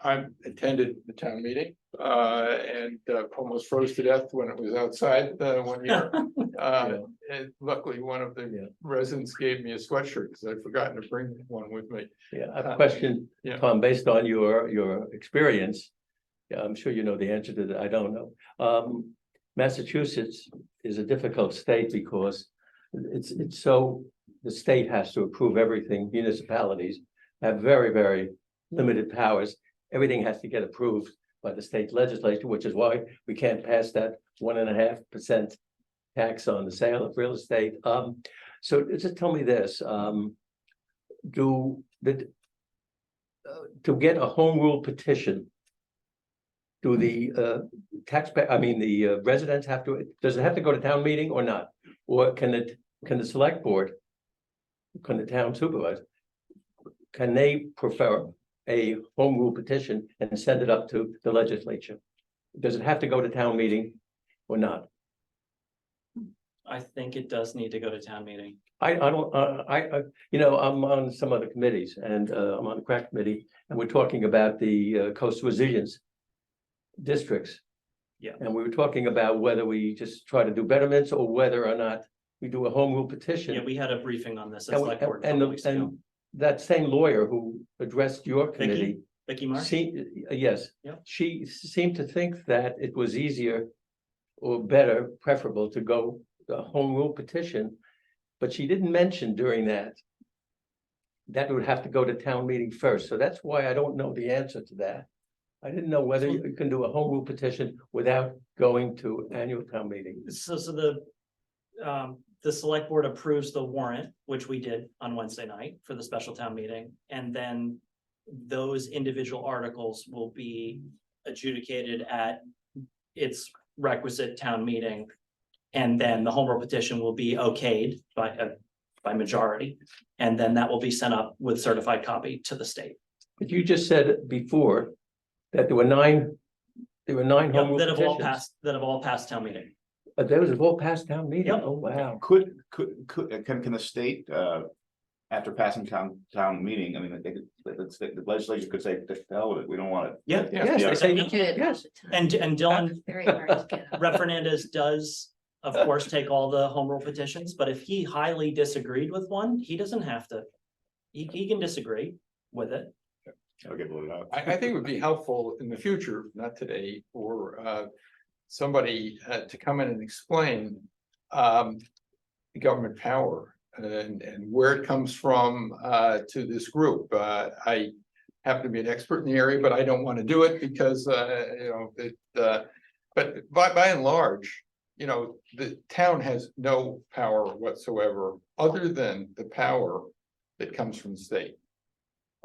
I attended the town meeting, and almost froze to death when it was outside, 1 year. And luckily, one of the residents gave me a sweatshirt because I'd forgotten to bring one with me. Yeah, I have a question, yeah. Tom, based on your experience. Yeah, I'm sure you know the answer to that. I don't know. Massachusetts is a difficult state because it's so, the state has to approve everything. Municipalities have very limited powers. Everything has to get approved by the state legislature, which is why we can't pass that 1.5% tax on the sale of real estate. So just tell me this, to get a home rule petition, do the the residents have to, does it have to go to town meeting or not? Or can the select board, can the town supervisor, can they prefer a home rule petition and send it up to the legislature? Does it have to go to town meeting or not? I think it does need to go to town meeting. I don't, I'm on some other committees and I'm on the crack committee, and we're talking about the coastal resilience districts. Yeah. And we were talking about whether we just try to do betterments or whether or not we do a home rule petition. Yeah, we had a briefing on this. As And, select board a couple weeks ago. and that same lawyer who addressed your committee, Vicky Marsh? yes, Yeah. she seemed to think that it was easier or better, preferable to go the home rule petition, but she didn't mention during that it would have to go to town meeting first. So that's why I don't know the answer to that. I didn't know whether you can do a home rule petition without going to annual town meeting. So the select board approves the warrant, which we did on Wednesday night for the special town meeting. And then those individual articles will be adjudicated at its requisite town meeting. And then the home rule petition will be okayed by majority. And then that will be sent up with certified copy to the state. But you just said before that there were nine home rule That have all petitions. passed, that have all passed town meeting. But those have all passed town meeting. Yep. Oh, wow. Can the state, after passing town meeting, I mean, the legislature could say, "The hell with it, we don't want it." Yeah. Yes, they say, We did. yes. And Dylan, Very hard to get. Rep. Fernandez does, of course, take all the home rule petitions, but if he highly disagreed with one, he doesn't have to. He can disagree with it. I'll get voted out. I think it would be helpful in the future, not today, for somebody to come in and explain the government power and where it comes from to this group. I happen to be an expert in the area, but I don't want to do it because but by and large, the town has no power whatsoever other than the power that comes from the state.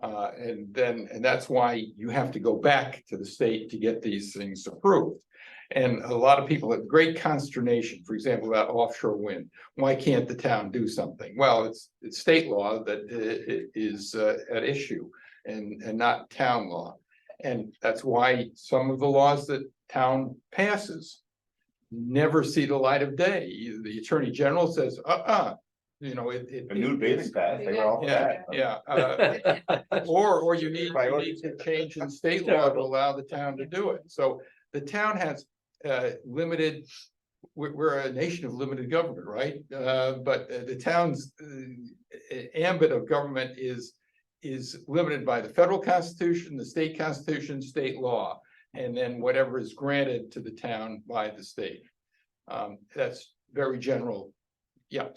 And that's why you have to go back to the state to get these things approved. And a lot of people have great consternation, for example, about offshore wind. Why can't the town do something? Well, it's state law that is at issue and not town law. And that's why some of the laws that town passes never see the light of day. The Attorney General says, A nude bathing bath, they were all for that. Or you need to change in state law to allow the town to do it. So the town has limited, we're a nation of limited government, right? But the town's ambit of government is limited by the federal constitution, the state constitution, state law, and then whatever is granted to the town by the state. That's very general. Yeah.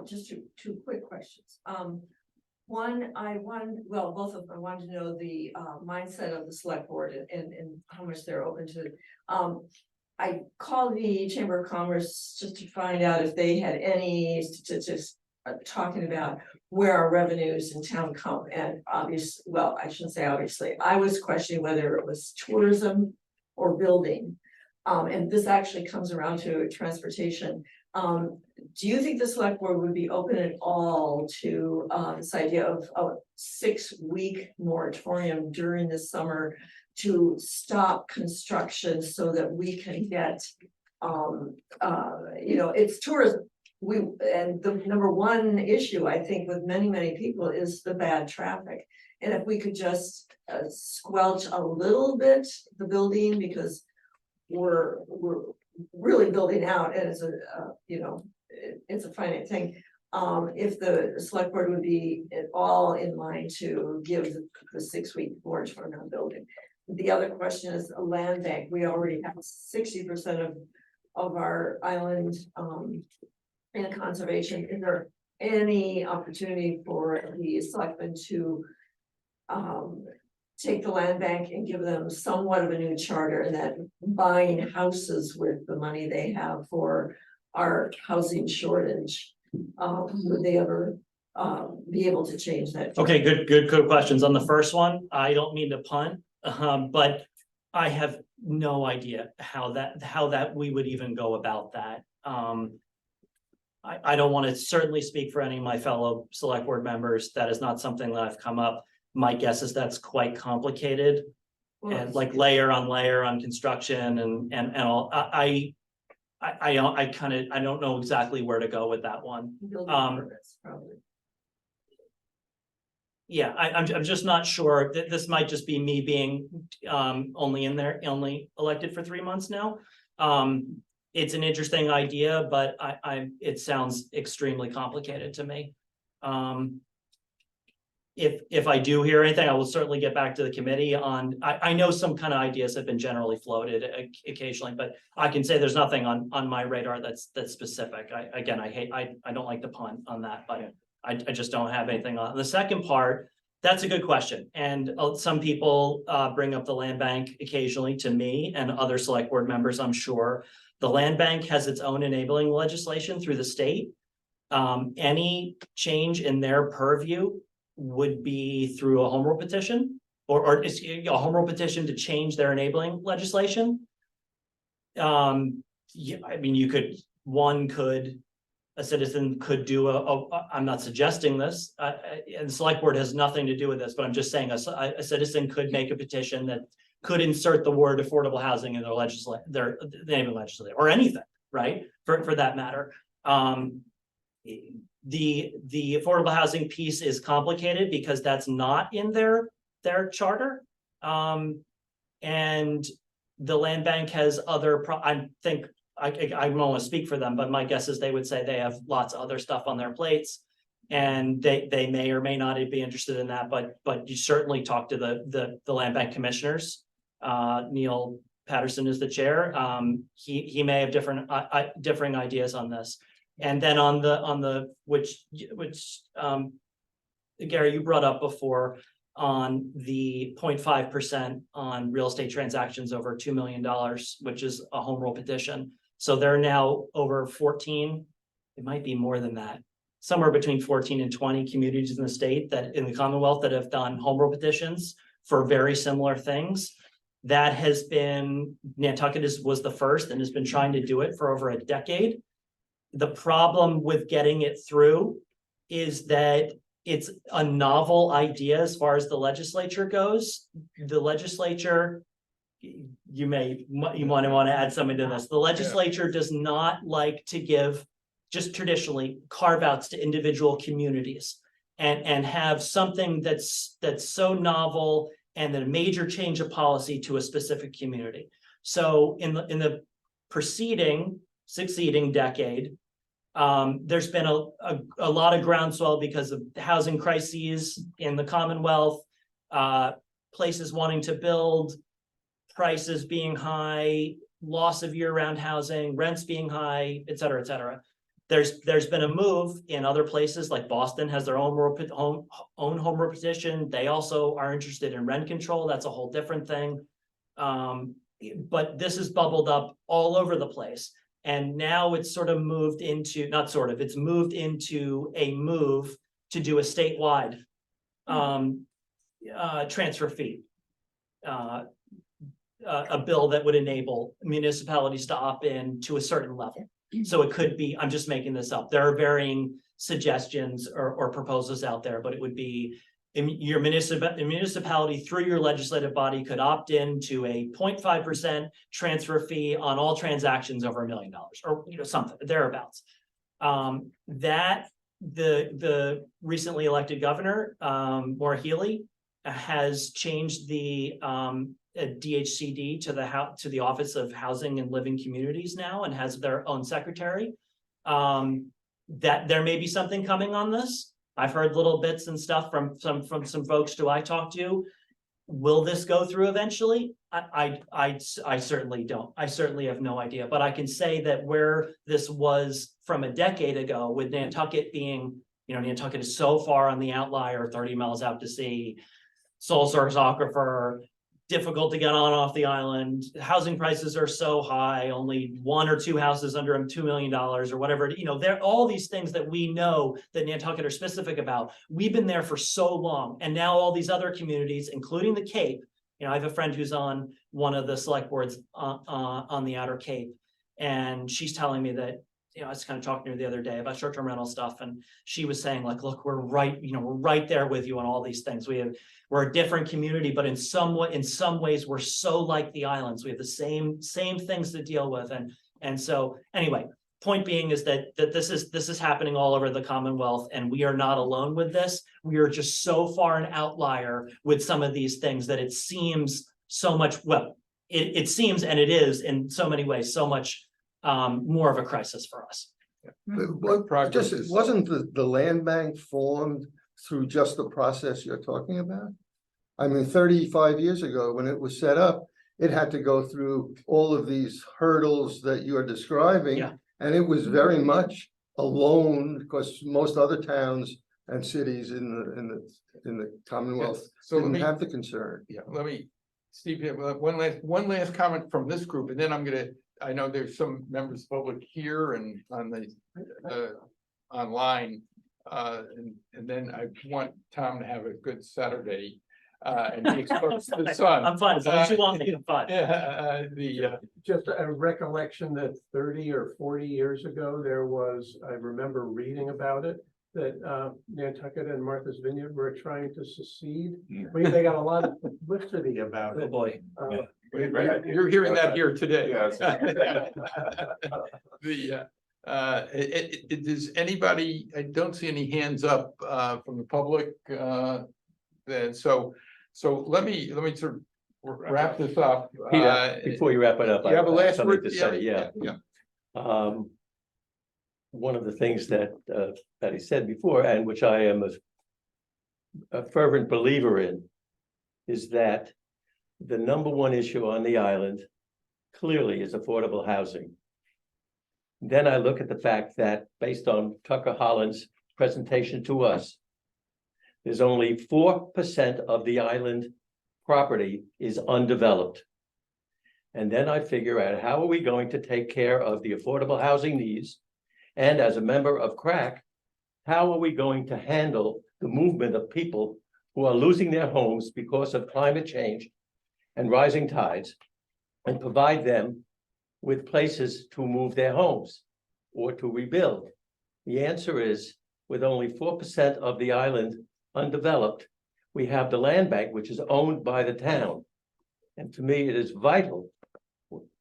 Just two quick questions. One, both of them, I wanted to know the mindset of the select board and how much they're open to. I called the Chamber of Commerce just to find out if they had any statistics talking about where our revenues in town come, and I shouldn't say obviously, I was questioning whether it was tourism or building. And this actually comes around to transportation. Do you think the select board would be open at all to this idea of a 6-week moratorium during the summer to stop construction so that we can get, it's tourism, and the number one issue, I think, with many people is the bad traffic. And if we could just squelch a little bit the building, because we're really building out, and it's a, it's a finite thing. If the select board would be at all in line to give the 6-week moratorium on building. The other question is a land bank. We already have 60% of our island in conservation. Is there any opportunity for the selectmen to take the land bank and give them somewhat of a new charter, and that buying houses with the money they have for our housing shortage, would they ever be able to change that? Okay, good questions. On the first one, I don't mean to punt, but I have no idea how that we would even go about that. I don't want to certainly speak for any of my fellow select board members. That is not something that I've come up. My guess is that's quite complicated, and like layer on construction and all. I don't know exactly where to go with that one. Building permits, probably. Yeah, I'm just not sure that this might just be me being only elected for 3 months now. It's an interesting idea, but it sounds extremely complicated to me. If I do hear anything, I will certainly get back to the committee on, I know some kind of ideas have been generally floated occasionally, but I can say there's nothing on my radar that's specific. I don't like to punt on that, but I just don't have anything on. The second part, that's a good question. And some people bring up the land bank occasionally to me and other select board members, I'm sure. The land bank has its own enabling legislation through the state. Any change in their purview would be through a home rule petition or a home rule petition to change their enabling legislation. Yeah, I mean, a citizen could do I'm not suggesting this, and the select board has nothing to do with this, but I'm just saying a citizen could make a petition that could insert the word affordable housing in their enabling legislation or anything, right? For that matter. The affordable housing piece is complicated because that's not in their charter. And the land bank has other, I don't want to speak for them, but my guess is they would say they have lots of other stuff on their plates. And they may or may not be interested in that, but you certainly talk to the land bank commissioners. Neil Patterson is the chair. He may have differing ideas on this. And then on the which Gary, you brought up before on the 0.5% on real estate transactions over $2 million, which is a home rule petition. So they're now over 14. It might be more than that. Somewhere between 14 and 20 communities in the state that in the Commonwealth that have done home rule petitions for very similar things. That has been, Nantucket was the first and has been trying to do it for over a decade. The problem with getting it through is that it's a novel idea as far as the legislature goes. The legislature, you want to add something to this. The legislature does not like to give just traditionally carve outs to individual communities and have something that's so novel and a major change of policy to a specific community. So in the succeeding decade, there's been a lot of groundswell because of housing crises in the Commonwealth, places wanting to build, prices being high, loss of year-round housing, rents being high, et cetera, et cetera. There's been a move in other places like Boston has their own home rule petition. They also are interested in rent control. That's a whole different thing. But this has bubbled up all over the place. And now it's sort of moved into, it's moved into a move to do a statewide transfer fee. A bill that would enable municipalities to opt in to a certain level. So it could be, I'm just making this up. There are varying suggestions or proposals out there, but it would be your municipality through your legislative body could opt in to a 0.5% transfer fee on all transactions over $1 million or something thereabouts. That the recently elected governor, Maura Healey, has changed the DHCD to the Office of Housing and Living Communities now, and has their own secretary. That there may be something coming on this. I've heard little bits and stuff from some folks who I talked to. Will this go through eventually? I certainly don't. I certainly have no idea, but I can say that where this was from a decade ago, with Nantucket being, Nantucket is so far on the outlier, 30 miles out to sea, sole source aquifer, difficult to get on off the island. Housing prices are so high, only 1 or 2 houses under $2 million or whatever. There all these things that we know that Nantucket are specific about. We've been there for so long, and now all these other communities, including the Cape. I have a friend who's on one of the select boards on the Outer Cape, and she's telling me that. I was kind of talking to her the other day about short-term rental stuff, and she was saying, like, look, we're right there with you on all these things. We're a different community, but in some ways, we're so like the islands. We have the same things to deal with, and so anyway, point being is that this is happening all over the Commonwealth, and we are not alone with this. We are just so far an outlier with some of these things that it seems so much. Well, it seems, and it is in so many ways so much more of a crisis for us. Wasn't the land bank formed through just the process you're talking about? I mean, 35 years ago, when it was set up, it had to go through all of these hurdles that you are describing. Yeah. And it was very much alone, because most other towns and cities in the Commonwealth So let didn't me, have the concern. Steve, one last comment from this group, and then I know there's some members of the public here and on the online. And then I want Tom to have a good Saturday and be exposed to the sun. I'm fine, as long as you want me, I'm fine. Yeah, Just a recollection that 30 or 40 years ago, I remember reading about it, that Nantucket and Martha's Vineyard were trying to secede. They got a lot of publicity about Oh, it. boy. you're hearing that here today. Yes. Does anybody, I don't see any hands up from the public. Then so let me sort of wrap this up. Peter, before you wrap it up, You have a I last something word? to say, yeah. Yeah. One of the things that he said before, and which I am a fervent believer in, is that the number one issue on the island clearly is affordable housing. Then I look at the fact that, based on Tucker Holland's presentation to us, there's only 4% of the island property is undeveloped. And then I figure out, how are we going to take care of the affordable housing needs? And as a member of CRAC, how are we going to handle the movement of people who are losing their homes because of climate change and rising tides, and provide them with places to move their homes or to rebuild? The answer is, with only 4% of the island undeveloped, we have the land bank, which is owned by the town. And to me, it is vital.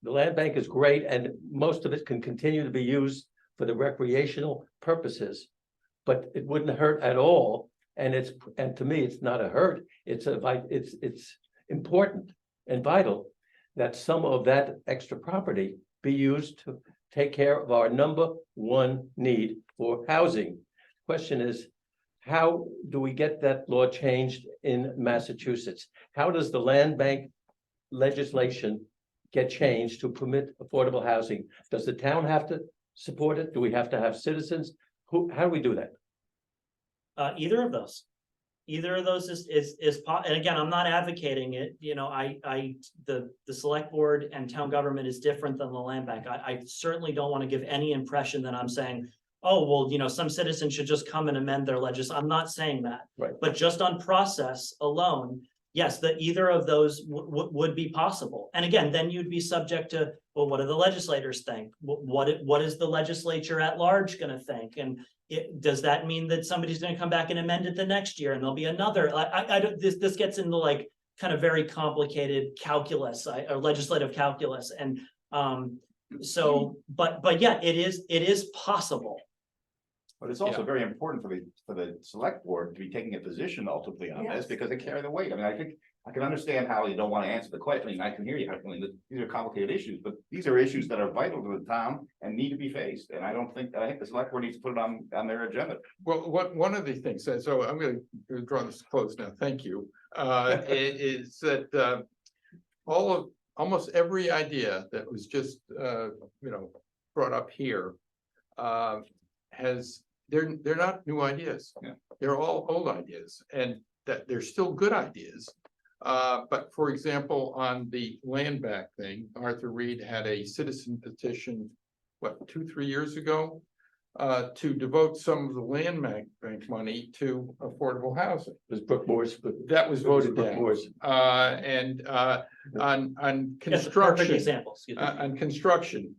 The land bank is great, and most of it can continue to be used for the recreational purposes, but it wouldn't hurt at all. And to me, it's not a hurt. It's important and vital that some of that extra property be used to take care of our number one need for housing. Question is, how do we get that law changed in Massachusetts? How does the land bank legislation get changed to permit affordable housing? Does the town have to support it? Do we have to have citizens? How do we do that? Either of those. Either of those and again, I'm not advocating it. The select board and town government is different than the land bank. I certainly don't want to give any impression that I'm saying, oh, well, some citizens should just come and amend their legislation. I'm not saying that. Right. But just on process alone, yes, that either of those would be possible. And again, then you'd be subject to, well, what do the legislators think? What is the legislature at large going to think? And does that mean that somebody's going to come back and amend it the next year, and there'll be another? This gets into like kind of very complicated calculus or legislative calculus, and but yeah, it is possible. But it's also very important for the select board to be taking a position ultimately on this Yes. because they carry the weight. I mean, I think I can understand how you don't want to answer the question. I can hear you. I mean, these are complicated issues, but these are issues that are vital to the town and need to be faced. And I think the select board needs to put it on their agenda. Well, one of the things, so I'm gonna draw this close now, thank you, is that almost every idea that was just, brought up here they're not new ideas. Yeah. They're all old ideas, and that they're still good ideas. But for example, on the land back thing, Arthur Reed had a citizen petition, 2-3 years ago? To devote some of the land bank money to affordable housing. It was Brookmore's, but That was voted down. Brookmore's. And on Yes, a perfect construction, example, excuse me. on construction,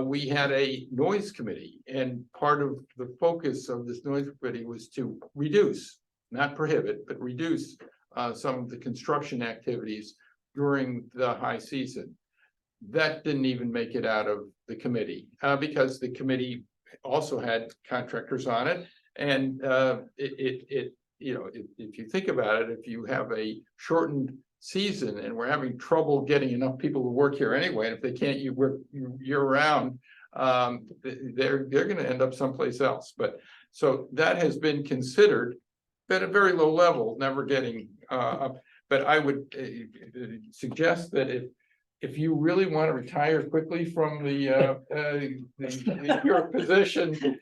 we had a noise committee, and part of the focus of this noise committee was to reduce, not prohibit, but reduce some of the construction activities during the high season. That didn't even make it out of the committee, because the committee also had contractors on it, and if you think about it, if you have a shortened season and we're having trouble getting enough people to work here anyway, and if they can't work year round, they're going to end up someplace else. But so that has been considered, but at a very low level, never getting up. But I would suggest that if you really want to retire quickly from your position,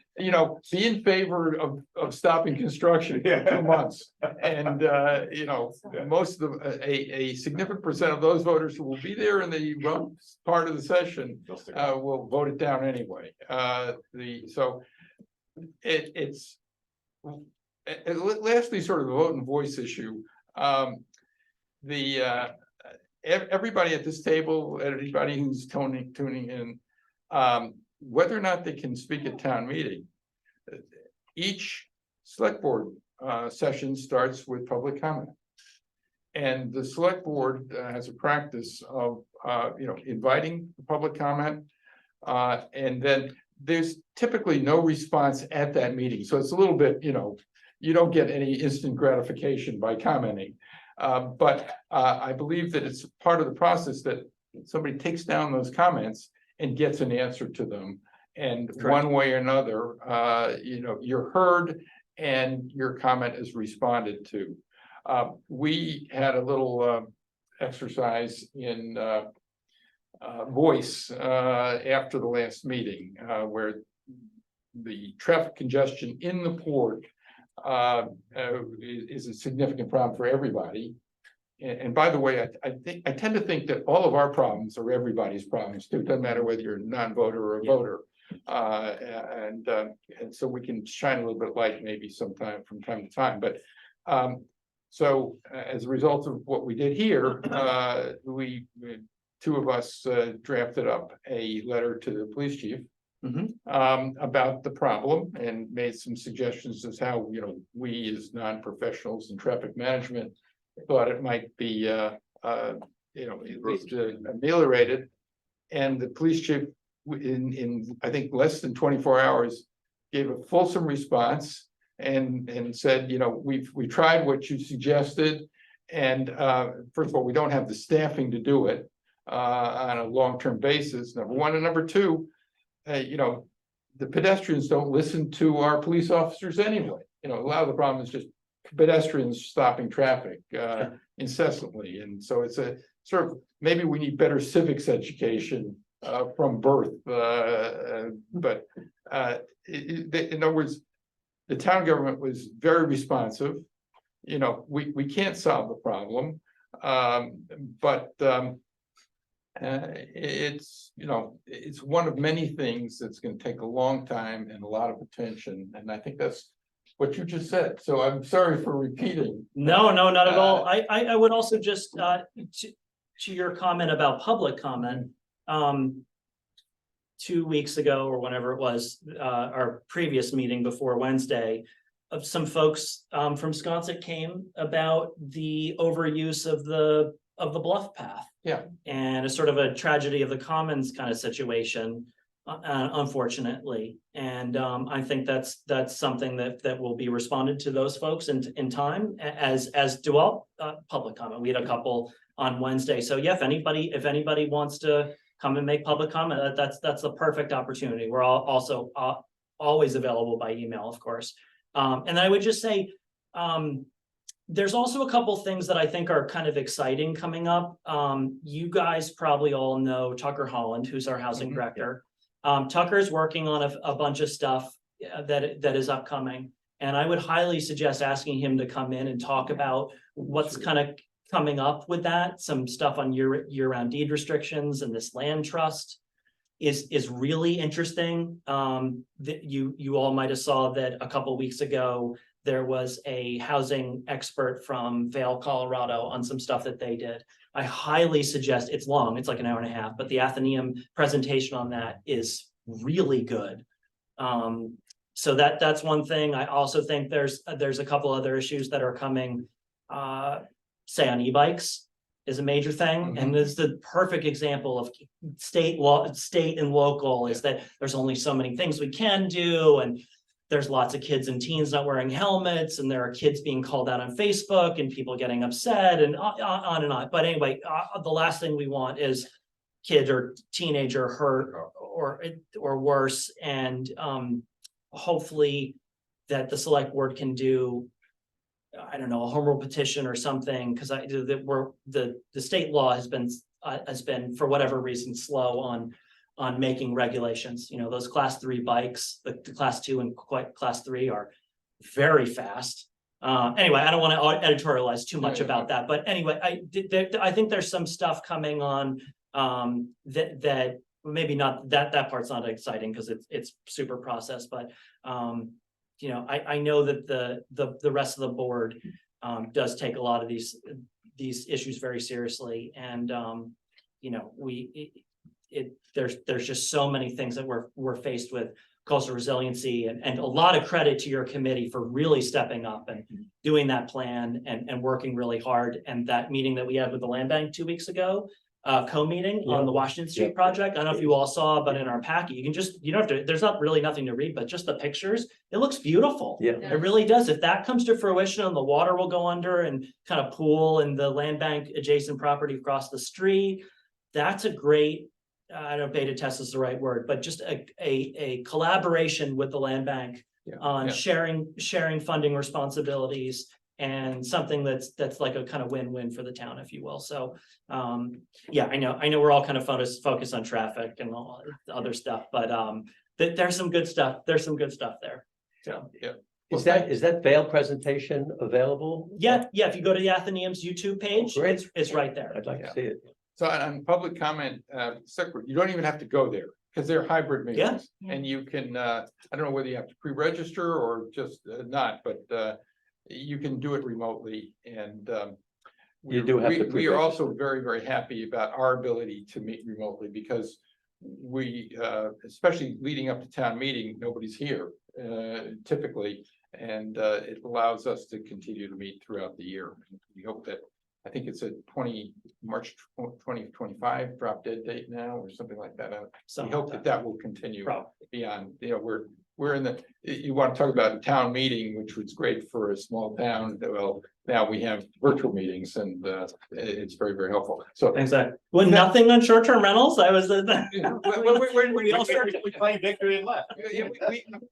be in favor of stopping construction for 2 months. And, most of a significant percent of those voters who will be there in the part of the session will vote it down anyway. Lastly, sort of the vote and voice issue. Everybody at this table, everybody who's tuning in, whether or not they can speak at town meeting, each select board session starts with public comment. And the select board has a practice of, inviting the public comment. And then there's typically no response at that meeting. So it's a little bit, you don't get any instant gratification by commenting. But I believe that it's part of the process that somebody takes down those comments and gets an answer to them. And one way or another, you're heard and your comment is responded to. We had a little exercise in voice after the last meeting where the traffic congestion in the port is a significant problem for everybody. And by the way, I tend to think that all of our problems are everybody's problems too. It doesn't matter whether you're a non-voter or a voter. And so we can shine a little bit of light maybe sometime from time to time. But so as a result of what we did here, two of us drafted up a letter to the police chief. About the problem and made some suggestions as how, we as non-professionals in traffic management thought it might be, at least ameliorated. And the police chief in I think less than 24 hours gave a fulsome response and said, we tried what you suggested. And first of all, we don't have the staffing to do it on a long-term basis, number one. And number two, the pedestrians don't listen to our police officers anyway. A lot of the problem is just pedestrians stopping traffic incessantly. And so it's a sort of, maybe we need better civics education from birth. But in other words, the town government was very responsive. We can't solve the problem, but it's one of many things that's going to take a long time and a lot of attention, and I think that's what you just said. So I'm sorry for repeating. No, not at all. I would also just to your comment about public comment. 2 weeks ago or whenever it was, our previous meeting before Wednesday, of some folks from Sconset came about the overuse of the bluff path. Yeah. And a sort of a tragedy of the commons kind of situation. unfortunately. And I think that's something that will be responded to those folks in time, as do all public comment. We had a couple on Wednesday. So yeah, if anybody wants to come and make public comment, that's the perfect opportunity. We're all also always available by email, of course. And I would just say, there's also a couple things that I think are kind of exciting coming up. You guys probably all know Tucker Holland, who's our housing director. Tucker's working on a bunch of stuff that is upcoming. And I would highly suggest asking him to come in and talk about what's kind of coming up with that. Some stuff on year-round deed restrictions and this land trust is really interesting. That you all might have saw that a couple weeks ago, there was a housing expert from Vail, Colorado on some stuff that they did. I highly suggest, it's long, it's like an hour and a half, but the Athenaeum presentation on that is really good. So that's one thing. I also think there's a couple other issues that are coming, say on e-bikes is a major thing. And this is the perfect example of state and local is that there's only so many things we can do. And there's lots of kids and teens not wearing helmets, and there are kids being called out on Facebook and people getting upset and on and on. But anyway, the last thing we want is kid or teenager hurt or worse. And hopefully that the select board can do, I don't know, a home rule petition or something, because the state law has been for whatever reason slow on making regulations. You know, those class 3 bikes, the class 2 and class 3 are very fast. Anyway, I don't want to editorialize too much about that, but anyway, I think there's some stuff coming on that maybe not that part's not exciting because it's super processed, but you know, I know that the rest of the board does take a lot of these issues very seriously, and you know, there's just so many things that we're faced with. Coastal resiliency, and a lot of credit to your committee for really stepping up and doing that plan and working really hard. And that meeting that we had with the land bank 2 weeks ago, co-meeting on the Washington Street project. I don't know if you all saw, but in our packet, you don't have to, there's not really nothing to read, but just the pictures, it looks beautiful. Yeah. It really does. If that comes to fruition and the water will go under and kind of pool in the land bank adjacent property across the street, that's a great, I don't know, beta test is the right word, but just a collaboration with the land bank on sharing funding responsibilities, and something that's like a kind of win-win for the town, if you will. So yeah, I know we're all kind of focused on traffic and all the other stuff, but there's some good stuff. There's some good stuff there. So Is that Vail presentation available? yeah, if you go to the Athenaeum's YouTube page, great. it's right there. I'd like to see it. So on public comment, separate, you don't even have to go there because they're hybrid meetings. And you can, I don't know whether you have to pre-register or just not, but you can do it remotely. And You do have to we are also very, very happy about our ability to meet remotely, because we, especially leading up to town meeting, nobody's here typically. And it allows us to continue to meet throughout the year. We hope that, I think it's a March 2025 drop dead date now or something like that. We hope that will continue beyond, you know, we're in you want to talk about a town meeting, which was great for a small town. Well, now we have virtual meetings, and it's very, very helpful. So Exactly. Well, nothing on short-term rentals. I was We claimed victory and left.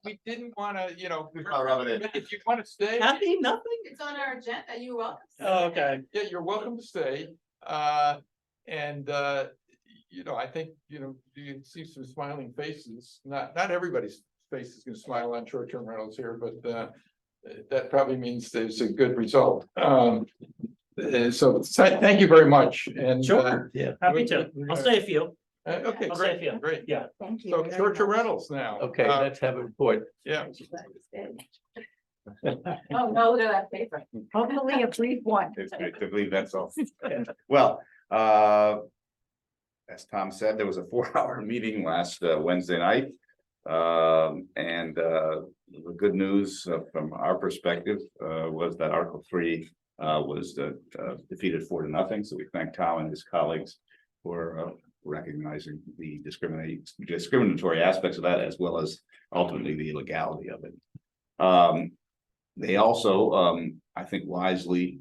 we didn't want to, you know, rub it in. if you want to stay. happy, nothing. It's on our agenda. You're welcome. Oh, okay. Yeah, you're welcome to stay. And you know, I think, you know, you see some smiling faces. Not everybody's face is going to smile on short-term rentals here, but that probably means there's a good result. So thank you very much. And Yeah. Happy to. I'll stay a few. okay, I'll say a few. great. Yeah. Thank you. So very short-term much. rentals now. Okay, let's have a report. Yeah. Oh, no, look at that paper. Hopefully a brief one. It's good to believe that's all. Well, as Tom said, there was a 4-hour meeting last Wednesday night. And the good news from our perspective was that Article 3 was defeated 4-0. So we thank Tom and his colleagues for recognizing the discriminatory aspects of that, as well as ultimately the illegality of it. They also, I think wisely,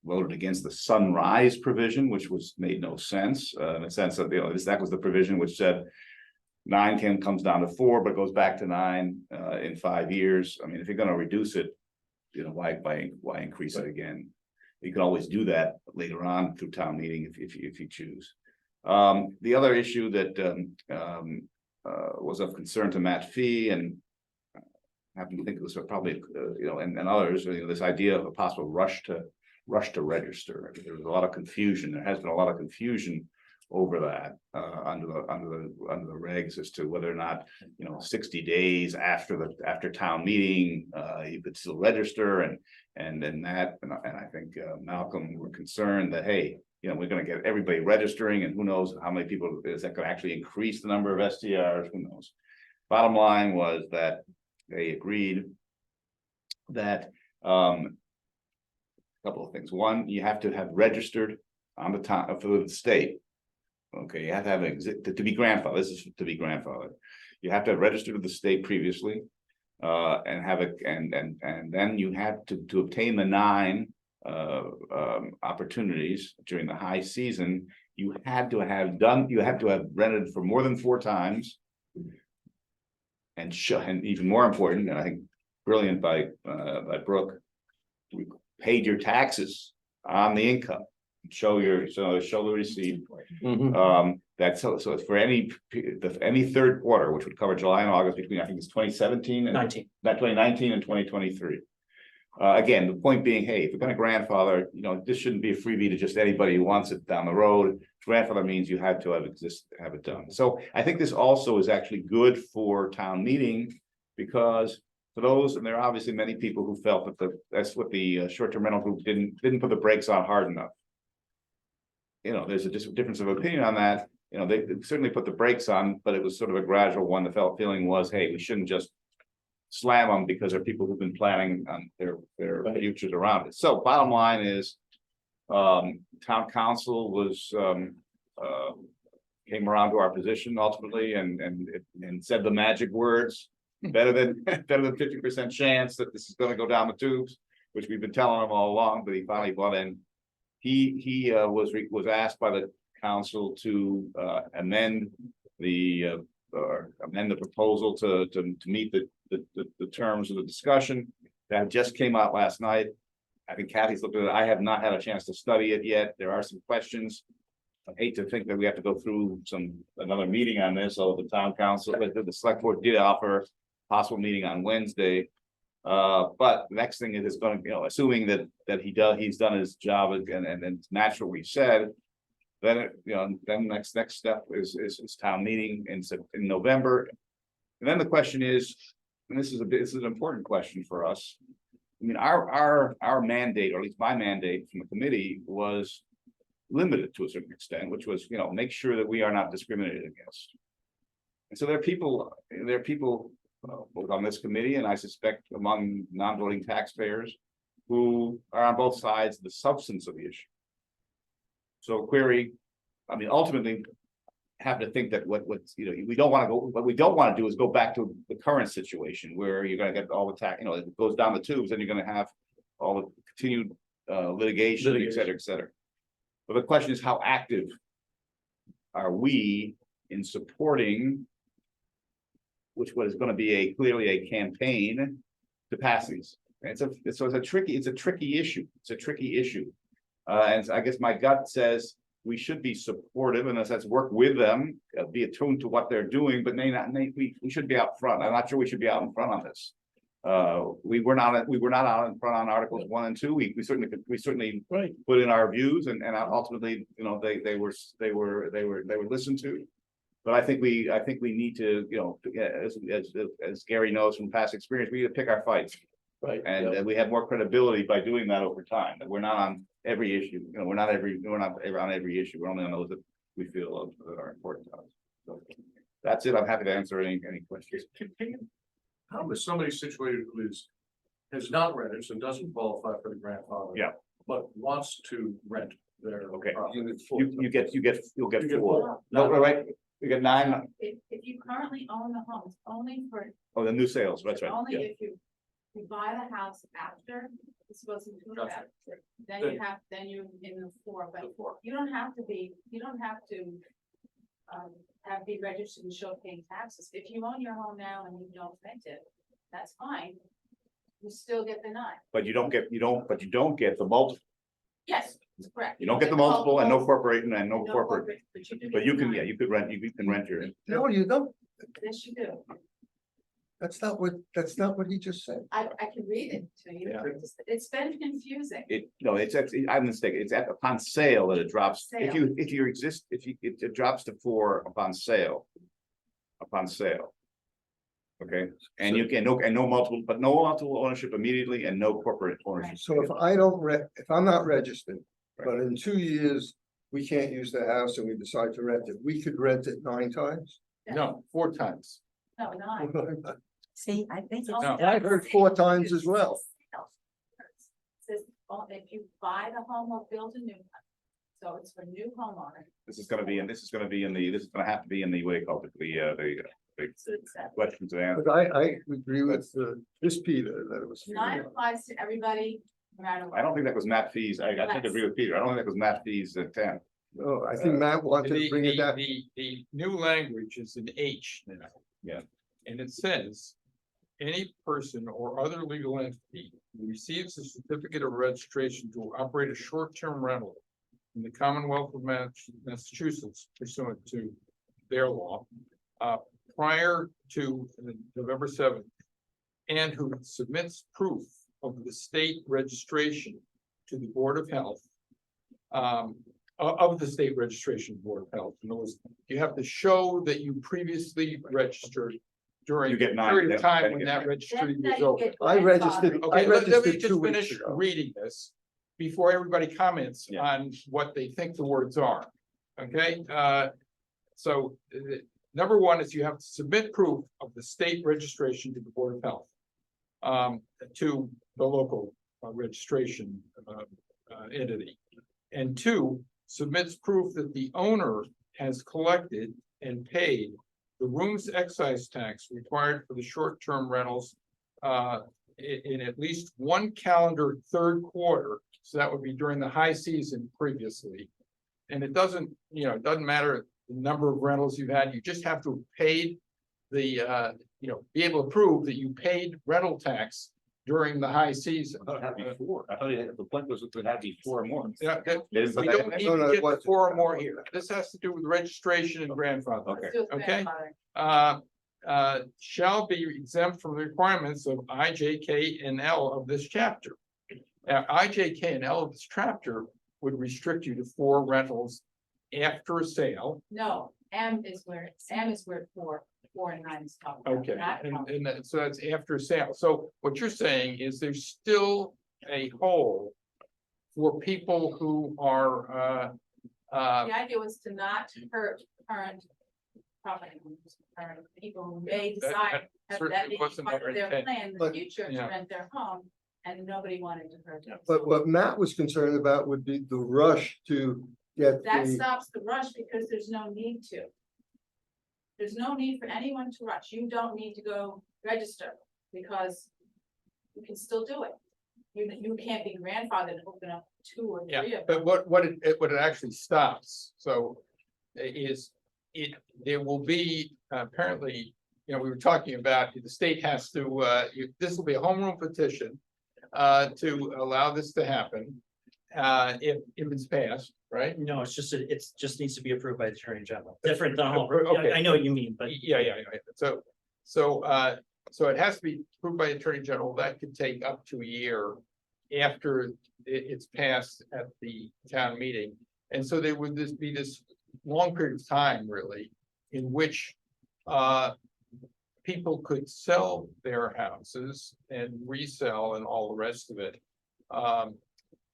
voted against the sunrise provision, which made no sense, in the sense that, that was the provision which said 9 comes down to 4, but goes back to 9 in 5 years. I mean, if you're gonna reduce it, why increase it again? You can always do that later on through town meeting if you choose. The other issue that was of concern to Matt Fee, and I happen to think it was probably and others, this idea of a possible rush to register. There was a lot of confusion. There has been a lot of confusion over that under the regs as to whether or not 60 days after town meeting you could still register, and I think Malcolm were concerned that, hey, we're going to get everybody registering, and who knows how many people is that going to actually increase the number of STRs? Who knows? Bottom line was that they agreed that a couple of things. One, you have to have registered on the time for the state. Okay, you have to have to be grandfathered. This is to be grandfathered. You have to have registered with the state previously, and have it, and then you have to obtain the 9 opportunities during the high season. You had to have rented for more than 4 times, and even more important, and I think brilliant by Brooke, we paid your taxes on the income. Show the receipt. That's so it's for any third quarter, which would cover July and August, between I think it's 2017 and 2019 and 2023. Again, the point being, hey, if you're going to grandfather, this shouldn't be a freebie to just anybody who wants it down the road. Grandfather means you have to have it done. So I think this also is actually good for town meeting, because for those, and there are obviously many people who felt that that's what the short-term rental group didn't put the brakes on hard enough. There's a difference of opinion on that. They certainly put the brakes on, but it was sort of a gradual one. The feeling was, hey, we shouldn't just slam them because there are people who've been planning on their futures around it. So bottom line is, town council came around to our position ultimately and said the magic words, better than 50% chance that this is going to go down the tubes, which we've been telling him all along, but he finally bought in. He was asked by the council to amend the proposal to meet the terms of the discussion. That just came out last night. I think Kathy's looked at it. I have not had a chance to study it yet. There are some questions. I hate to think that we have to go through another meeting on this, although the town council, the select board did offer a possible meeting on Wednesday. But the next thing is going to, assuming that he's done his job and it's natural what he said, then next step is town meeting in November. And then the question is, and this is an important question for us. I mean, our mandate, or at least my mandate from the committee, was limited to a certain extent, which was, make sure that we are not discriminated against. And so there are people both on this committee, and I suspect among non-voting taxpayers, who are on both sides of the substance of the issue. So query, I mean, ultimately have to think that what we don't want to go, what we don't want to do is go back to the current situation where you're going to get all the tax, it goes down the tubes, and you're going to have all the continued litigation, et cetera, et cetera. But the question is, how active are we in supporting which was going to be clearly a campaign to pass these? It's a tricky issue. It's a tricky issue. And I guess my gut says we should be supportive, and let's work with them, be attuned to what they're doing, but we should be out front. I'm not sure we should be out in front on this. We were not out in front on Articles 1 and 2. We certainly put in our views, and ultimately, they were listened to. But I think we need to, as Gary knows from past experience, we need to pick our fights. Right. And we have more credibility by doing that over time. That we're not on every issue. We're not on every issue. We're only on those that we feel that are important to us. So that's it. I'm happy to answer any questions. How is somebody situated who has not rented, so doesn't qualify for the grandfather? Yeah. But wants to rent There. Okay. Unit you'll get You get four. No, right, you get nine, If you currently own the home, it's only for, oh, the new sales, that's right. only Yeah. if you buy the house after it's supposed to be Gotcha. effect. Then you're in the four, but you don't have to be, be registered and show paying taxes. If you own your home now and you don't rent it, that's fine. You still get the nine. But you don't get the multiple, Yes, that's correct. you don't get the multiple and no multiples, corporation and no corporate, But you do. but get you the can, nine. yeah, you can rent your. No, you don't. Yes, you do. That's not what he just said. I can read it to you. Yeah. It's been confusing. It's actually, I'm mistaken, it's upon sale that it drops, Sale. it drops to four upon sale. Upon sale. Okay, and you can, no multiple ownership immediately and no corporate ownership. So if if I'm not registered, but in 2 years, we can't use the house and we decide to rent it, we could rent it 9 times? No, 4 times. No, nine. See, I think it's. No. I heard 4 times as well. Says, if you buy the home or build a new one. So it's for new homeowner. This is gonna have to be in the, what do you call it, the So it says, questions and answers. But I agree with this Peter that it was. nine applies to everybody, no matter what. I don't think that was Matt Fees, I think I agree with Peter, I don't think that was Matt Fees at 10. No, I think Matt wanted to bring it down. The new language is an H now. Yeah. And it says, any person or other legal entity who receives a certificate of registration to operate a short-term rental in the Commonwealth of Massachusetts pursuant to their law, prior to November 7th, and who submits proof of the state registration to the Board of Health, of the state registration Board of Health. In other words, you have to show that you previously registered during You the get 9, period of then time you when get that 9. registry Then was you over. get I registered, grandfathered. I Okay, let me registered just 2 weeks finish ago. reading this before everybody comments Yeah. on what they think the words are. Okay, so number one is you have to submit proof of the state registration to the Board of Health. To the local registration entity. And 2, submits proof that the owner has collected and paid the room's excise tax required for the short-term rentals in at least 1 calendar third quarter. So that would be during the high season previously. And it doesn't matter the number of rentals you've had, you just have to have paid the, be able to prove that you paid rental tax during the high season. I thought the point was it had to be 4 or more. Yeah, They didn't put we that don't in. need No, no, to it get wasn't. 4 or more here. This has to do with registration and grandfather. Okay. Let's do it Okay. grandfathering. Shall be exempt from the requirements of I, J, K, and L of this chapter. Now, I, J, K, and L of this chapter would restrict you to 4 rentals after a sale. No, M is where 4 and 9 is talking about. Okay, not M. so that's after a sale. So what you're saying is there's still a hole for people who are, The idea was to not hurt current property owners, current people who may decide that certainly they wasn't part our of their intent. plan in the But- future to yeah. rent their home, and nobody wanted to hurt them. But what Matt was concerned about would be the rush to get That the, stops the rush because there's no need to. There's no need for anyone to rush. You don't need to go register because you can still do it. You can't be grandfathered and open up 2 or 3 yeah, of but them. what it actually stops, so is there will be apparently, we were talking about the state has to, this will be a home rule petition to allow this to happen, if it's passed, right? No, it's just needs to be approved by the Attorney General, different than a home. Okay. I know what you mean, but. Yeah. So it has to be approved by the Attorney General. That could take up to a year after it's passed at the town meeting. And so there would be this long period of time really in which people could sell their houses and resell and all the rest of it.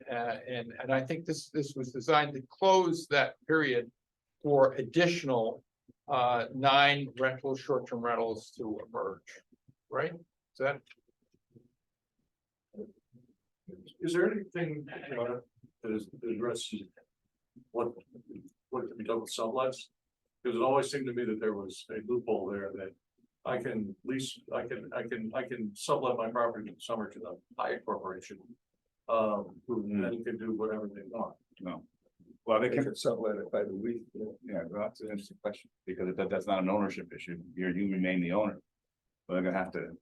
And I think this was designed to close that period for additional 9 rental, short-term rentals to emerge, right? Is that? Is there anything that addresses what can be done with sublets. Because it always seemed to me that there was a loophole there that I can lease, I can sublet my property in the summer to the Hyatt Corporation. Who then can do whatever they want. No. Well, they They can, could sublet it by the week. yeah, well, that's an interesting question, because that's not an ownership issue, you remain the owner. But they're gonna have to.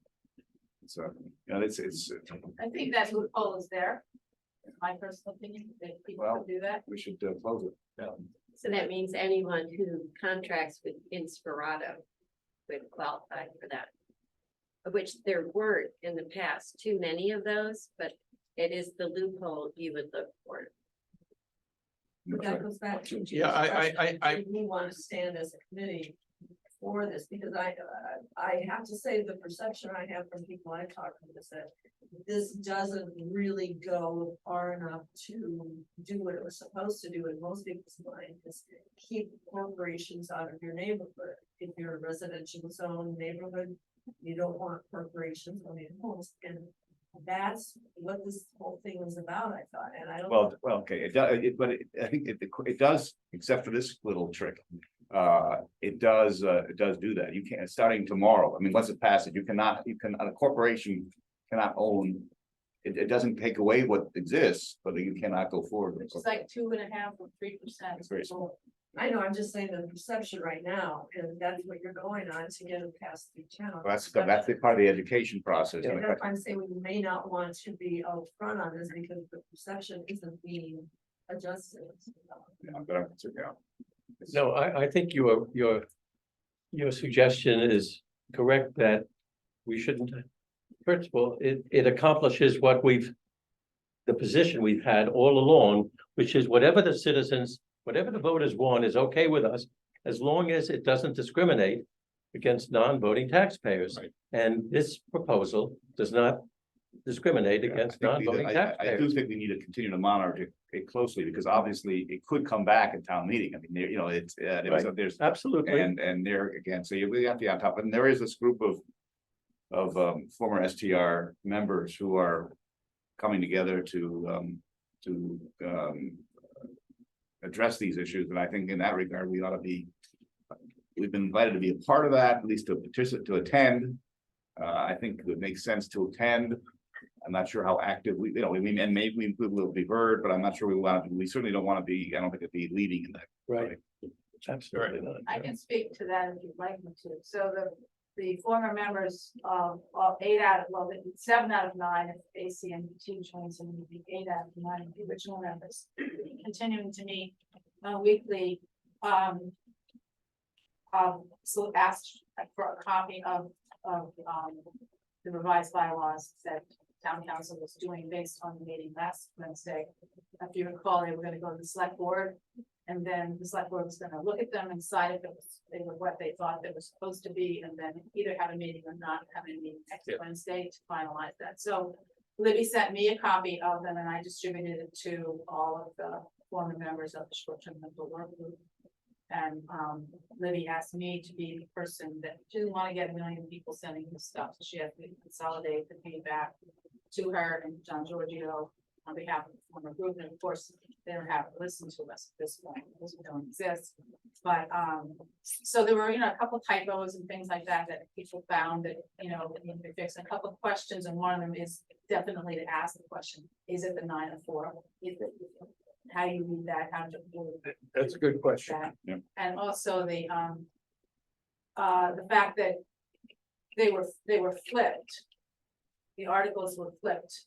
So, you know, it's, I think that loophole is there. My personal opinion, that people Well- could do that. we should close it, yeah. So that means anyone who contracts with Inspirato would qualify for that. Of which there weren't in the past too many of those, but it is the loophole you would look for. But that goes back to. Jim's Yeah, question. Do we want to stand as a committee for this? Because I have to say, the perception I have from people I talk to is that this doesn't really go far enough to do what it was supposed to do in most people's mind, is keep corporations out of your neighborhood. If you're a residential zone neighborhood, you don't want corporations on your homes, and that's what this whole thing was about, I thought, and I don't. Well, okay, I think it does, except for this little trick. It does do that. You can't, starting tomorrow, I mean, once it passes, a corporation cannot own. It doesn't take away what exists, but you cannot go forward. with it. It's like 2.5 or 3%. It's very small. I know, I'm just saying the perception right now, and that's what you're going on to get it past the town. That's the part of the education process. And that's why I'm saying we may not want to be out front on this, because the perception isn't being adjusted. Yeah, but I'm, yeah. No, I think your suggestion is correct, that we shouldn't. First of all, it accomplishes the position we've had all along, which is whatever the citizens, whatever the voters want is okay with us, as long as it doesn't discriminate against non-voting taxpayers. Right. And this proposal does not discriminate against non-voting I do taxpayers. think we need to continue to monitor it closely, because obviously it could come back at town meeting. I mean, you know, there's, Absolutely. and there again, so we have to be on top, and there is this group of former STR members who are coming together to address these issues, and I think in that regard, we ought to be, we've been invited to be a part of that, at least to participate, to attend. I think it would make sense to attend. I'm not sure how active we, you know, and maybe we will be heard, but I'm not sure we certainly don't want to be, I don't think it'd be leading in that. Right. Absolutely not. I can speak to that if you'd like me to. So the former members of 7 out of 9, if AC and T joins, and would be 8 out of 9 of the original members, continuing to meet weekly. So asked for a copy of the revised bylaws that town council was doing based on the meeting last Wednesday. If you recall, they were gonna go to the select board, and then the select board was gonna look at them and decide if they were what they thought they were supposed to be, and then either have a meeting or not have a meeting next Wednesday to finalize that. So Libby sent me a copy of them, and I distributed it to all of the former members of the short-term rental work group. And Libby asked me to be the person that she didn't want to get a million people sending her stuff, so she had to consolidate the feedback to her and John Giorgio on behalf of the former group. And of course, they don't have to listen to us at this point because we don't exist. But so there were, a couple of typos and things like that people found that, need to be fixed. A couple of questions, and one of them is definitely to ask the question: is it the 9 or 4? Is it? How do you read that? How do you? That's a good question. Yeah. And also the fact that they were flipped. The articles were flipped,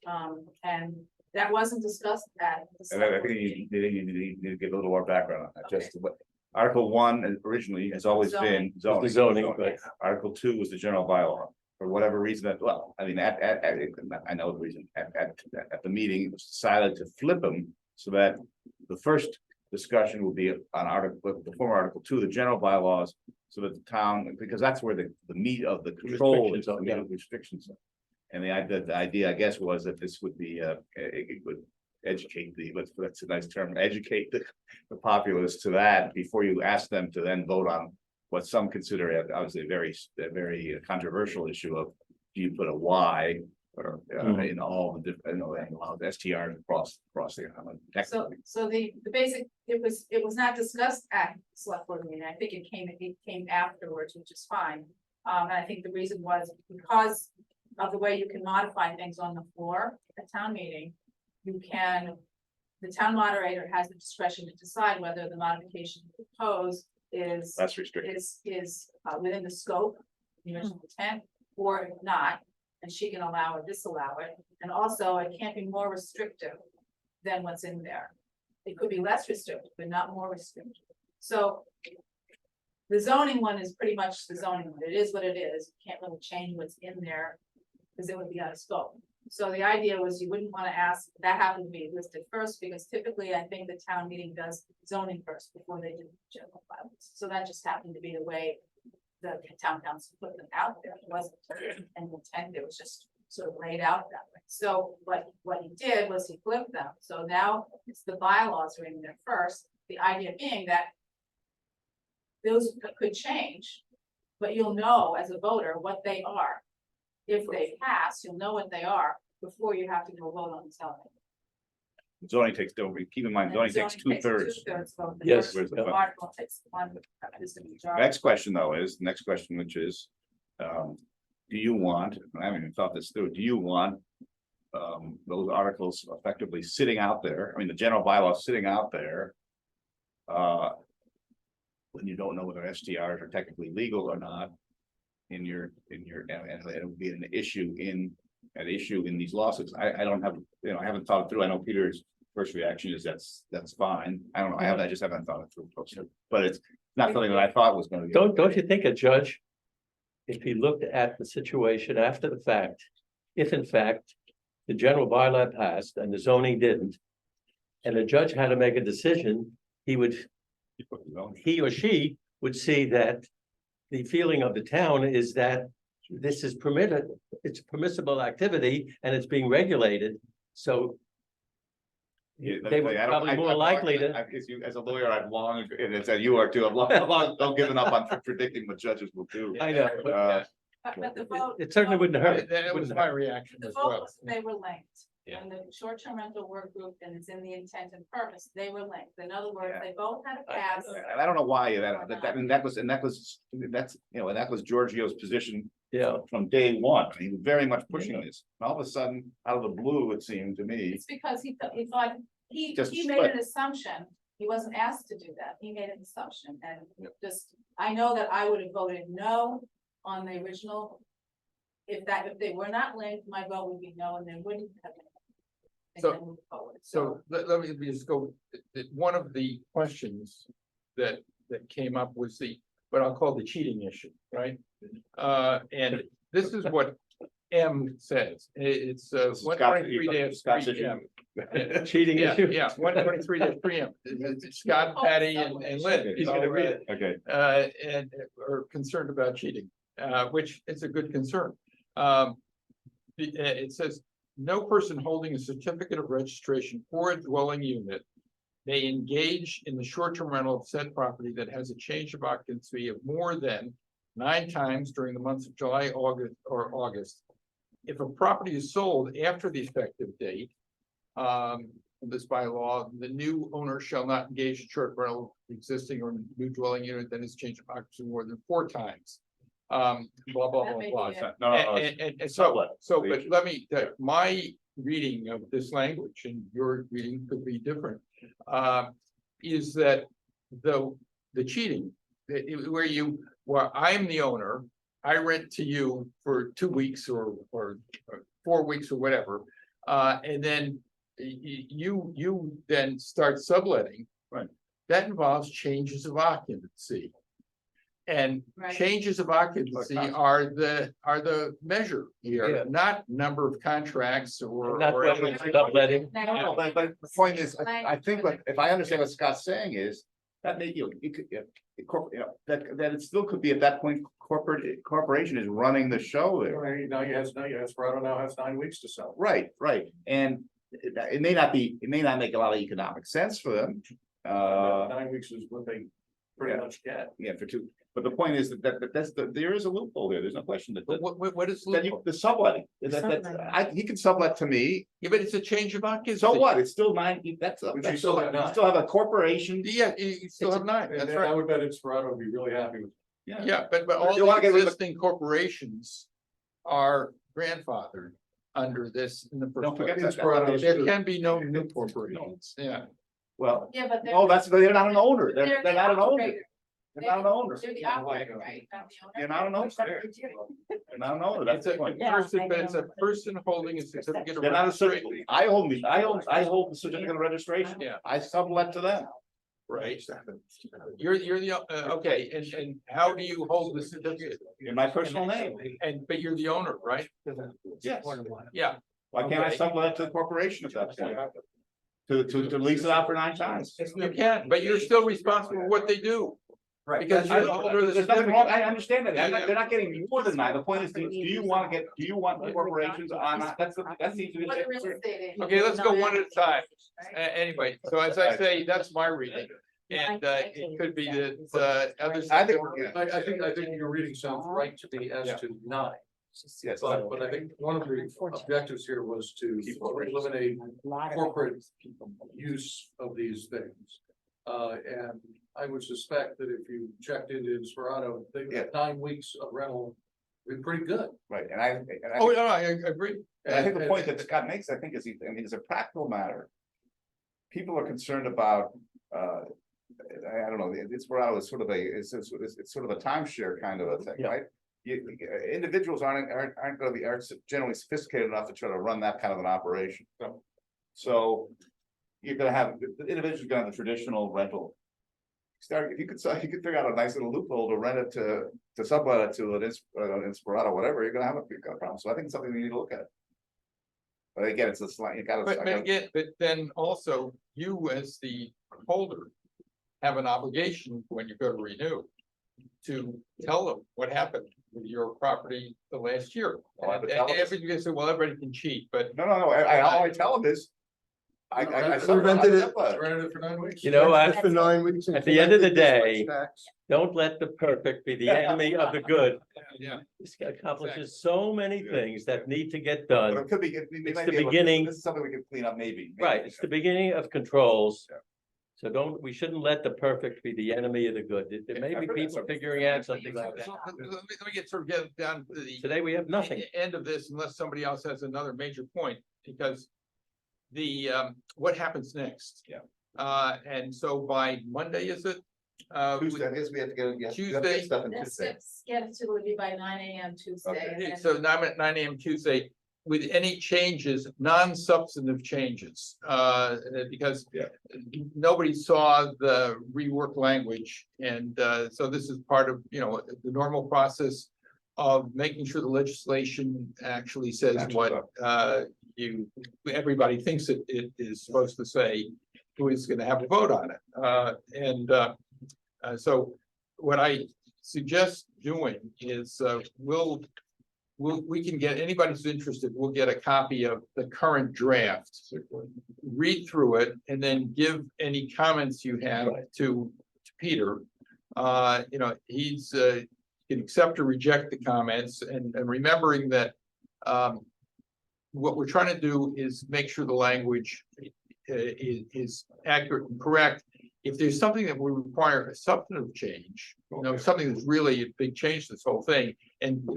and that wasn't discussed at. And I think you need to give a little more background on that, just what, Article 1 originally has always been zoning. Zoning, right. Article 2 was the general bylaw, for whatever reason that, well, I mean, I know the reason, at the meeting, it was decided to flip them. So that the first discussion will be on the former Article 2, the general bylaws, so that the town, because that's where the meat of the control is, the meat of restrictions. And the idea, I guess, was that this would be, it would educate that's a nice term, educate the populace to that before you ask them to then vote on what some consider obviously a very controversial issue of, do you put a Y Or Mhm. in all the different, the STRs across the island. So the basic, it was not discussed at select board meeting, I think it came afterwards, which is fine. And I think the reason was because of the way you can modify things on the floor at town meeting. The town moderator has the discretion to decide whether the modification proposed is That's restricted. is within the scope, the original intent, or if not, and she can allow or disallow it. And also, it can't be more restrictive than what's in there. It could be less restrictive, but not more restrictive. So the zoning one is pretty much the zoning one. It is what it is. You can't really change what's in there because it would be out of scope. So the idea was you wouldn't want to ask, that happened to be listed first, because typically I think the town meeting does zoning first before they do general bylaws. So that just happened to be the way the town council put them out there. It wasn't an intent, it was just sort of laid out that way. So what he did was he flipped them. So now it's the bylaws are in there first. The idea being that those could change, but you'll know as a voter what they are. If they pass, you'll know what they are before you have to go vote on the zoning. Zoning takes, keep in mind, zoning takes 2/3. vote. The Yes. first article takes one. Is the majority. Next question though is, next question, which is, do you want, and I haven't even thought this through, do you want those articles effectively sitting out there, I mean, the general bylaws sitting out there when you don't know whether STRs are technically legal or not in your, and it would be an issue in these lawsuits. I don't have, I haven't thought it through. I know Peter's first reaction is that's fine. I don't know. I just haven't thought it through. But it's not something that I thought was gonna be. Don't you think a judge, if he looked at the situation after the fact, if in fact the general bylaw passed and the zoning didn't, and the judge had to make a decision, he or she would see that the feeling of the town is that this is permitted, it's permissible activity and it's being regulated, so they were probably more likely to. As a lawyer, I've long, and it's you are too, I've long given up on predicting what judges will do. I know, But the vote. it certainly wouldn't hurt. That was my reaction The as vote well. was, they were linked. Yeah. And the short-term rental work group, and it's in the intent and purpose, they were linked. In other words, they both had a pass. And I don't know why that was Giorgio's position Yeah, from day one. He was very much pushing this. And all of a sudden, out of the blue, it seemed to me. It's because he thought, he Just made split. an assumption. He wasn't asked to do that. He made an assumption and just, I know that I would have voted no on the original. If they were not linked, my vote would be no, and they wouldn't have. So- So let me just go, one of the questions that came up was what I'll call the cheating issue, right? And this is what M says, it's 123-3M. cheating issue. Yeah, 123-3M, Scott, Patty, and Lynn. He's gonna read it. Okay. And are concerned about cheating, which is a good concern. It says, no person holding a certificate of registration for a dwelling unit may engage in the short-term rental of said property that has a change of occupancy of more than 9 times during the months of July, August. If a property is sold after the effective date, this bylaw, the new owner shall not engage in short rental existing or new dwelling unit that has changed of occupancy more than 4 times. Blah, blah, blah, That may blah. be it. No, And so, but let me, my reading of this language, and your reading could be different, is that the cheating, where I'm the owner, I rent to you for 2 weeks or 4 weeks or whatever, and then you then start subletting. Right. That involves changes of occupancy. And Right. changes of occupancy are the measure Yeah. here, not number of contracts or. Not whether it's subletting. No, but the point is, I think if I understand what Scott's saying is, that may, it could, that it still could be at that point, corporation is running the show there. Now you have Sparrow now has 9 weeks to sell. Right, and it may not make a lot of economic sense for them. 9 weeks is what they pretty yeah. much get. Yeah, for 2, But the point is there is a loophole there. There's no question that. But what is That loophole? the subletting, he can sublet to me, Yeah, but it's a change of occupancy. so what? It's still nine, that's, But you that's still still, have you nine. still have a corporation. Yeah, you still have nine, And that's I right. would bet Inspirato would be really happy with. Yeah, but all You wanna the get rid of- existing corporations are grandfathered under this in the first Don't forget place. that. There can be no new corporations, yeah. Well, Yeah, but oh, they're not an owner. They're the not an owner. operator. They're not an owner. They're the operator, right? Not the owner. You're not an owner. They're not an owner. That's It's the a point. person, but it's a person holding a certificate of They're not a registration. certificate. I hold the certificate of registration. Yeah. I sublet to them. Right. You're the, okay, and how do you hold the certificate? In my personal name. But you're the owner, right? Yes. Yeah, Why can't I Okay. sublet to the corporation at that point? To lease it out for 9 times. you can, but you're still responsible for what they do. Right. Because you're the holder of the There's nothing wrong, I certificate. understand that, Yeah, yeah. they're not getting more than that, the point is, do you want corporations on, that seems to be. What a real estate agent. Okay, let's go one at a time. Anyway, so as I say, that's my reading. And it could be that others. I think, I think your reading sounds right to me as to 9. yes, But I think one of the objectives here was to eliminate corporate use of these things. And I would suspect that if you checked into Inspirato, they Yeah. got 9 weeks of rental, would be pretty good. right, Oh, no, I agree. And I think the point that Scott makes, I think, is, it's a practical matter. People are concerned about, I don't know, Inspirato is sort of it's sort of a timeshare kind of a thing, Yeah. right? Individuals aren't generally sophisticated enough to try to run that kind of an operation. So you're gonna have, the individual's gonna have the traditional rental. If you could figure out a nice little loophole to rent it to sublet it to an Inspirato, whatever, you're gonna have a problem. So I think it's something we need to look at. But again, it's a slight, you gotta. But again, but then also you as the holder have an obligation when you go to renew to tell them what happened with your property the last year. Oh, I have to And tell them? everybody say, well, everybody can cheat, but No, all I tell them is. I Rented it. Rented it for 9 weeks. You know, For 9 weeks. and at the end of the collected this much day- tax. don't let the perfect be the enemy of the good. yeah. This accomplishes so many things that need to get But done. it could be, It's the beginning. This is something we can clean up, maybe. Right, it's the beginning of controls. Yeah. So we shouldn't let the perfect be the enemy of the good. There may Yeah, be I've heard that people something. figuring out something like So that. let me get sort of get down to the Today, we have nothing. end of this unless somebody else has another major point, because the, what happens next? Yeah. And so by Monday, is it? Tuesday, I guess we have to get, yeah. we have to get Tuesday? stuff in Let's Tuesday. get it to Libby by 9 AM Tuesday. Okay, and so now I'm at 9 AM Tuesday with any changes, non-substantive changes, because Yeah. nobody saw the rework language. And so this is part of, the normal process of making sure the legislation actually says Matches what up. everybody thinks it is supposed to say, who is going to have a vote on it. So what I suggest doing is we can get, anybody who's interested, we'll get a copy of the current draft. Read through it and then give any comments you have to Peter. He's can accept or reject the comments and remembering that what we're trying to do is make sure the language is accurate and correct. If there's something that would require a substantive change, something that's really a big change to this whole thing, and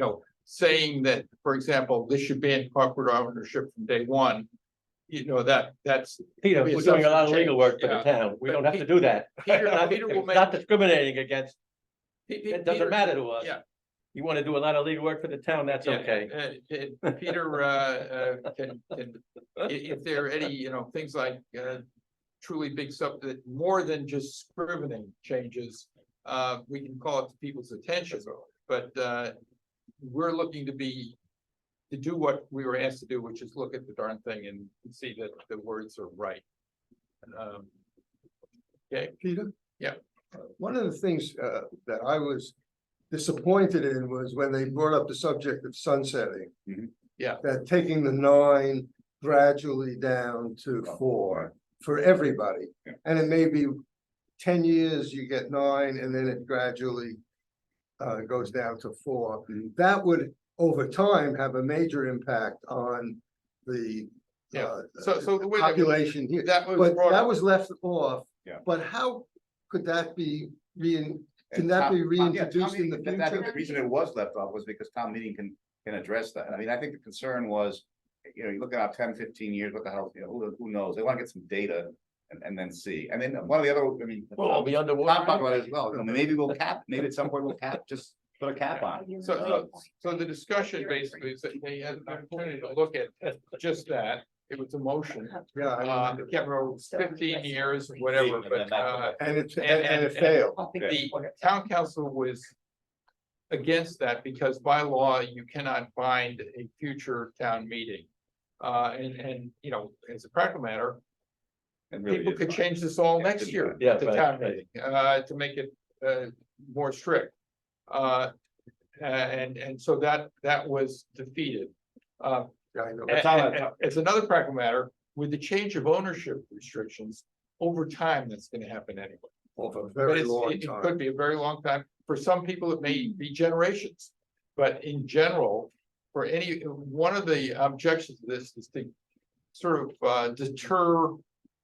saying that, for example, this should be in corporate ownership from day one, that's. Peter, be a we're doing a lot of substantive legal work for change, the town. We don't have to do that. Peter will It's not make. discriminating against, it Peter- doesn't matter to us. Yeah. You want to do a lot of legal work for the town, that's Yeah, okay. Peter, can, if there are any, things like, truly big stuff that more than just scrivening changes, we can call it to people's attention, but, we're looking to do what we were asked to do, which is look at the darn thing and see that the words are right. Okay, Peter? Yeah. One of the things that I was disappointed in was when they brought up the subject of sunsetting. Mhm. Yeah. That taking the 9 gradually down to 4 for everybody. Yeah. And it may be 10 years, you get 9 and then it gradually goes down to 4. That would, over time, have a major impact on the Yeah. So the way that was- population here. that was But brought that up- was left off. Yeah. But how could that be can And that be town reintroduced in meeting- the I think future? the reason it was left off was because town meeting can address that. I mean, I think the concern was, you know, you look at 10, 15 years, what the hell, you know, who knows? They want to get some data and then see. And then one of the other, I mean. We'll all be Tom underwater. talked about it as well. You know, maybe we'll cap, maybe at some point we'll cap, just put a cap on it. So the discussion basically is that they had an opportunity to look at just that. It was a motion. Yeah, I I mean, can't remember, 15 years, whatever, but and it and- failed. the town council was against that because by law, you cannot bind a future town meeting. And, you know, as a practical matter, It really people is could fine. change this all Yeah, next year, Yeah, the right, town right. meeting, to make it, more strict. And so that was defeated. Yeah, I know. And as another practical matter, with the change of ownership restrictions, over time, that's gonna happen anyway. Over a But very it's, long it time. could be a very long time. For some people, it may be generations. But in general, for any, one of the objections to this is to sort of deter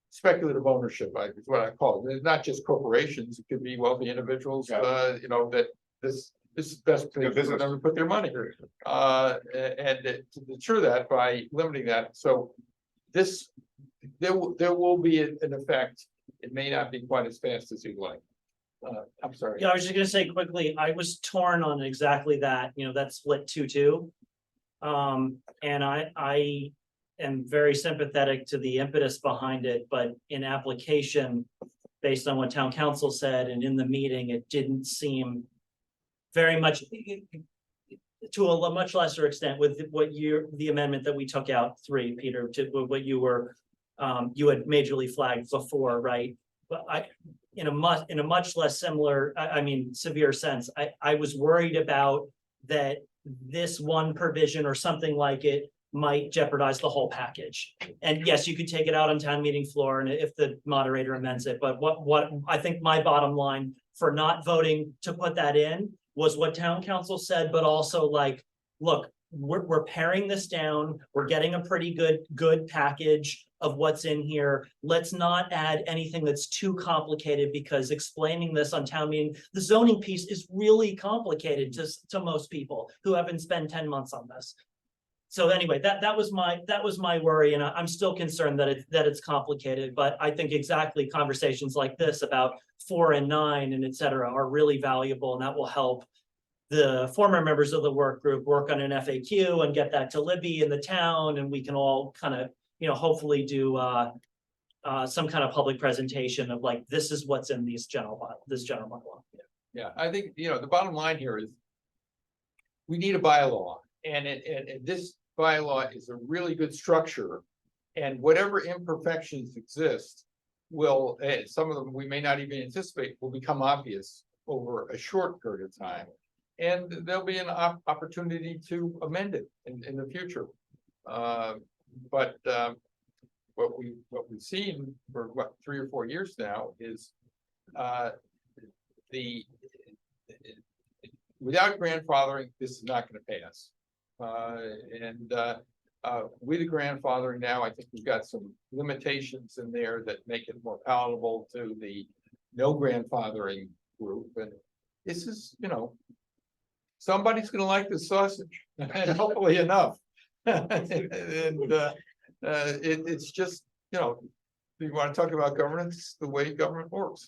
speculative ownership, is what I call it. It's not just corporations, it could be wealthy individuals, you know, that this is best place for business. them to put their money. And to deter that by limiting that, so this, there will be an effect. It may not be quite as fast as you'd like. I'm sorry. Yeah, I was just gonna say quickly, I was torn on exactly that, you know, that split 2-2. And I am very sympathetic to the impetus behind it, but in application, based on what town council said and in the meeting, it didn't seem very much to a much lesser extent with the amendment that we took out 3, Peter, to what you were, you had majorly flagged before, right? But in a much less similar, I mean, severe sense, I was worried about that this one provision or something like it might jeopardize the whole package. And yes, you could take it out on town meeting floor and if the moderator amends it, but what I think my bottom line for not voting to put that in was what town council said, but also like, look, we're paring this down. We're getting a pretty good package of what's in here. Let's not add anything that's too complicated because explaining this on town meeting, the zoning piece is really complicated to most people who haven't spent 10 months on this. So anyway, that was my worry, and I'm still concerned that it's complicated. But I think exactly conversations like this about 4 and 9 and et cetera are really valuable, and that will help the former members of the work group work on an FAQ and get that to Libby in the town, and we can all kind of, you know, hopefully do some kind of public presentation of like, this is what's in this general bylaw. Yeah, I think, you know, the bottom line here is we need a bylaw, and this bylaw is a really good structure. And whatever imperfections exist will, some of them we may not even anticipate, will become obvious over a short period of time. And there'll be an opportunity to amend it in the future. But what we've seen for 3 or 4 years now is without grandfathering, this is not going to pass. With the grandfathering now, I think we've got some limitations in there that make it more palatable to the no grandfathering group. And this is, you know, somebody's going to like the sausage, and hopefully enough. It's just, you know, if you want to talk about governance, the way government works,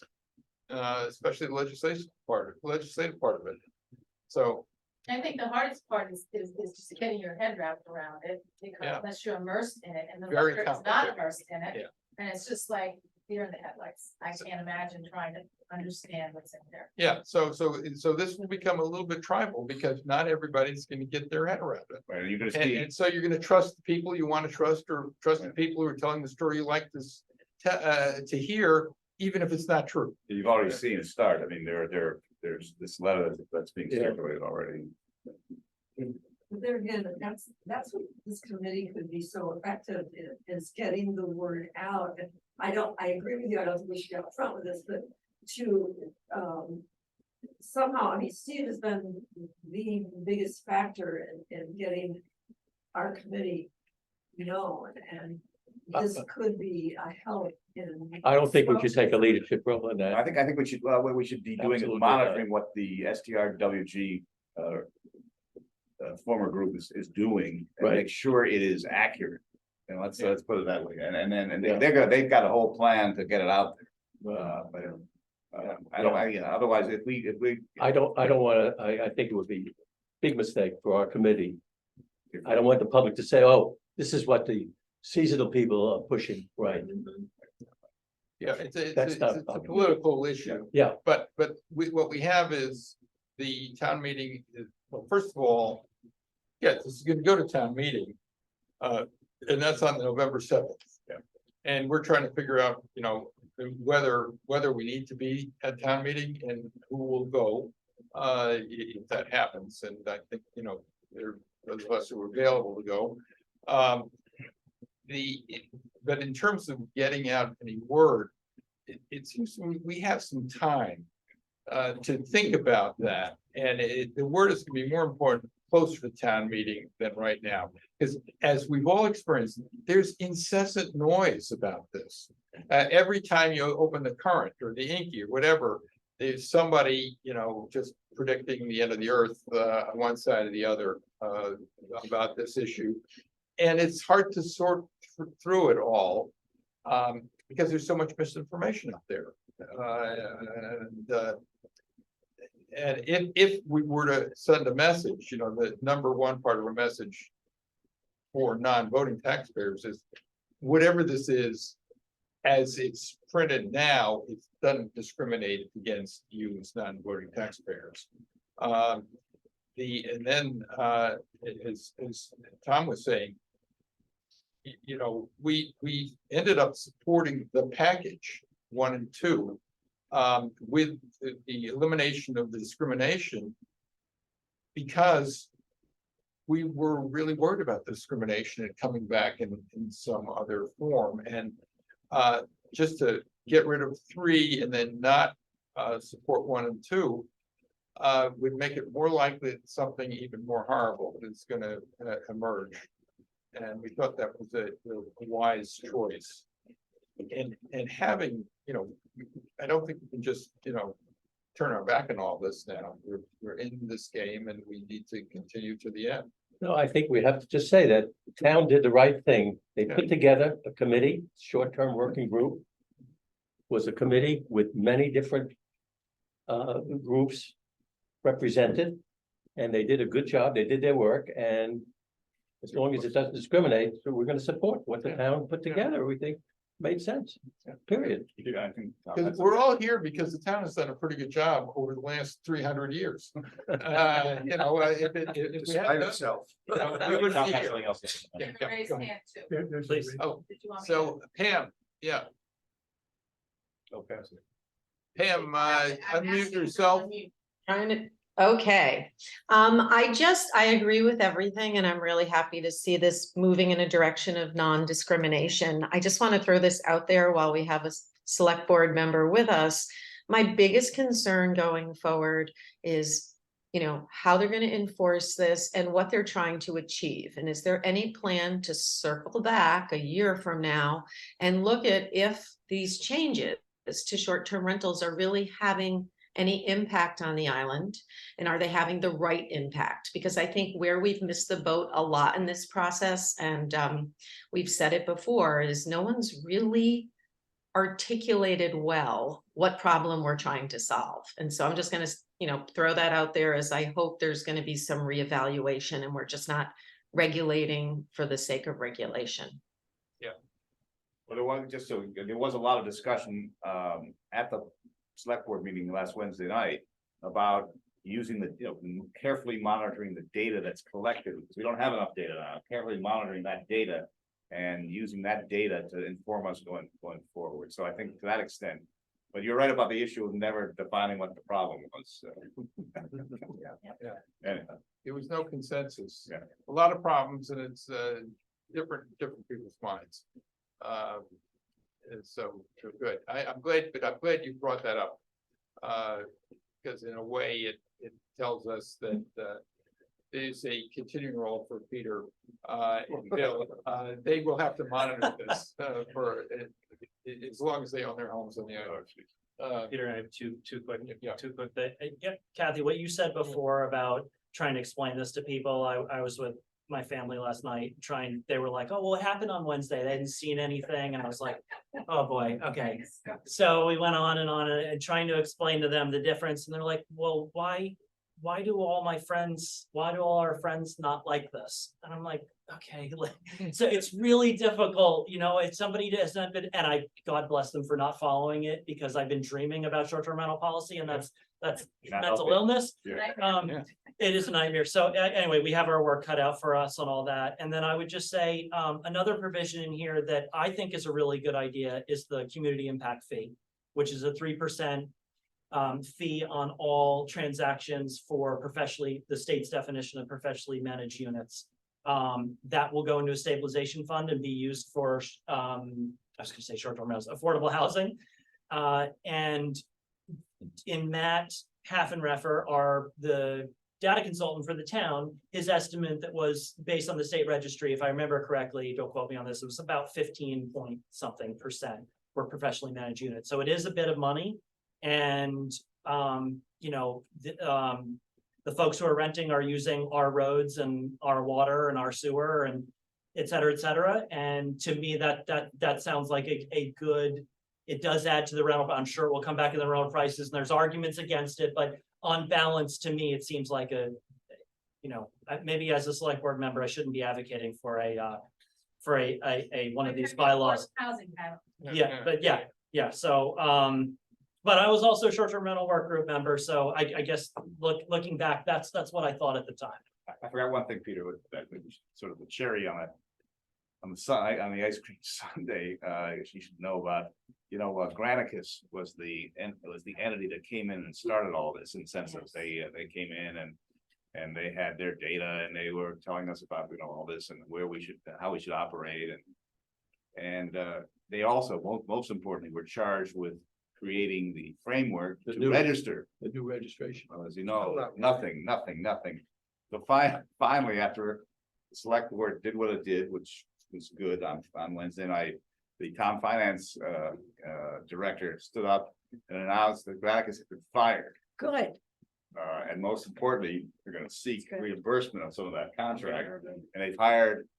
especially the legislative part of it. So. I think the hardest part is just getting your head wrapped around it, because Yeah. unless you're immersed in it, and the Very worker is not complicated. immersed in it. Yeah. And it's just like deer in the headlights. I can't imagine trying to understand what's in there. Yeah, so this will become a little bit tribal because not everybody's gonna get their head around it. Right, you're gonna And, see, and so you're gonna trust the people you want to trust, or trust the people who are telling the story you like this to hear, even if it's not true. you've already seen it start. I mean, there's this letter that's being Yeah. circulated already. But there again, that's what this committee could be so effective in, is getting the word out. And I agree with you, I don't think we should get up front with this, but to somehow, I mean, Steve has been the biggest factor in getting our committee known, and this could be a help in. I don't think we should take a leadership role in that. I think we should, what we should be doing is Absolutely. monitoring what the STRWG former group is doing and Right. make sure it is accurate. And let's put it that way. And they've got a whole plan to get it out there. But otherwise, if we. I don't wanna, I think it would be a big mistake for our committee. I don't want the public to say, oh, this is what the seasonal people are pushing, right? Yeah, it's That's not a public. political issue. Yeah. But what we have is the town meeting, well, first of all, yes, this is gonna go to town meeting. And that's on November 7th. Yeah. And we're trying to figure out, whether we need to be at town meeting and who will go. If that happens, and I think, there are those of us who are available to go. But in terms of getting out any word, it seems we have some time to think about that. And the word is gonna be more important closer to town meeting than right now. Because as we've all experienced, there's incessant noise about this. Every time you open the Current or the Inky or whatever, there's somebody, just predicting the end of the earth on one side or the other about this issue. And it's hard to sort through it all because there's so much misinformation out there. And if we were to send a message, the number one part of a message for non-voting taxpayers is whatever this is, as it's printed now, it doesn't discriminate against you as non-voting taxpayers. And then as Tom was saying, we ended up supporting the package 1 and 2 with the elimination of the discrimination because we were really worried about the discrimination and coming back in some other form. And just to get rid of 3 and then not support 1 and 2 would make it more likely that something even more horrible is going to emerge. And we thought that was a wise choice. And having, I don't think we can just, turn our back on all this now. We're in this game and we need to continue to the end. No, I think we have to just say that the town did the right thing. They put together a committee, short-term working group. Was a committee with many different groups represented. And they did a good job. They did their work. And as long as it doesn't discriminate, so we're going to support what the town put together. We think made sense, period. I think. Because we're all here because the town has done a pretty good job over the last 300 years. If we had itself. we wouldn't be here. Yeah, go Raise ahead. hand too. There's a Please. reason. Oh, Did you want me so Pam, yeah, Okay. Pam, to- I'm unmute asking yourself. to unmute. Trying to, okay. I agree with everything and I'm really happy to see this moving in a direction of non-discrimination. I just want to throw this out there while we have a select board member with us. My biggest concern going forward is, how they're going to enforce this and what they're trying to achieve. And is there any plan to circle back a year from now and look at if these changes to short-term rentals are really having any impact on the island? And are they having the right impact? Because I think where we've missed the boat a lot in this process, and we've said it before, is no one's really articulated well what problem we're trying to solve. And so I'm just going to, throw that out there as I hope there's going to be some reevaluation and we're just not regulating for the sake of regulation. Well, there was a lot of discussion at the select board meeting last Wednesday night about using carefully monitoring the data that's collected, because we don't have enough data now, carefully monitoring that data and using that data to inform us going forward. So I think to that extent, but you're right about the issue of never defining what the problem was. Anyhow. There was no consensus. Yeah. A lot of problems and it's different people's minds. And so good. I'm glad you brought that up. because in a way it tells us that, there's a continuing role for Peter, and Bill. They will have to monitor this, for, as long as they own their homes on the island. Peter, I have two quick, Yeah. yeah, Kathy, what you said before about trying to explain this to people, I was with my family last night they were like, oh, well, what happened on Wednesday? They hadn't seen anything, and I was like, oh, boy, okay. So we went on and trying to explain to them the difference, and they're like, well, why do all our friends not like this? And I'm like, okay, so it's really difficult, if somebody doesn't, and God bless them for not following it, because I've been dreaming about short-term rental policy, and that's You're not mental helping. illness. Yeah. It is a nightmare. So anyway, we have our work cut out for us on all that. And then I would just say, another provision in here that I think is a really good idea is the community impact fee, which is a 3% fee on all transactions for the state's definition of professionally managed units. That will go into a stabilization fund and be used for, I was gonna say short-term rentals, affordable housing. And in Matt Haffenreffer, the data consultant for the town, his estimate that was based on the state registry, if I remember correctly, don't quote me on this, it was about 15% for professionally managed units. So it is a bit of money. And, the folks who are renting are using our roads and our water and our sewer and et cetera, et cetera. And to me, that sounds like a good, it does add to the rental. I'm sure it will come back in the rental prices, and there's arguments against it, but on balance, to me, it seems like maybe as a select board member, I shouldn't be advocating for one of these bylaws. Housing panel. Yeah, but yeah, so, but I was also a short-term rental work group member, so I guess looking back, that's what I thought at the time. I forgot one thing, Peter, that was sort of the cherry on it. On the ice cream sundae, you should know about, Granicus was the entity that came in and started all this in the sense of they came in and they had their data and they were telling us about, all this and how we should operate. And they also, most importantly, were charged with creating the framework to register. The new registration. Well, as you know, nothing. So finally, after the select board did what it did, which was good on Wednesday night, the town finance director stood up and announced that Granicus had been fired. Good. And most importantly, they're gonna seek reimbursement of some of that contract. And they've hired,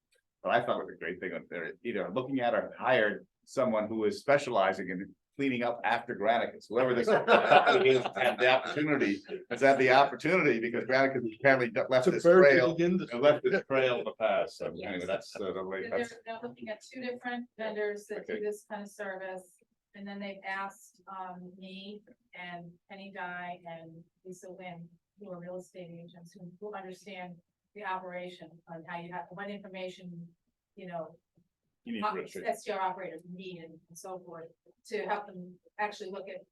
what I thought was a great thing, they're either looking at or hired someone who is specializing in cleaning up after Granicus, whoever this company is, had the opportunity, because Granicus apparently left this trail in the past. So anyway, that's the way. They're looking at two different vendors that do this kind of service. And then they've asked me and Penny Dye and Lisa Wynn, who are real estate agents who understand the operation on how you have, what information, STR operators need and so forth, to help them actually look at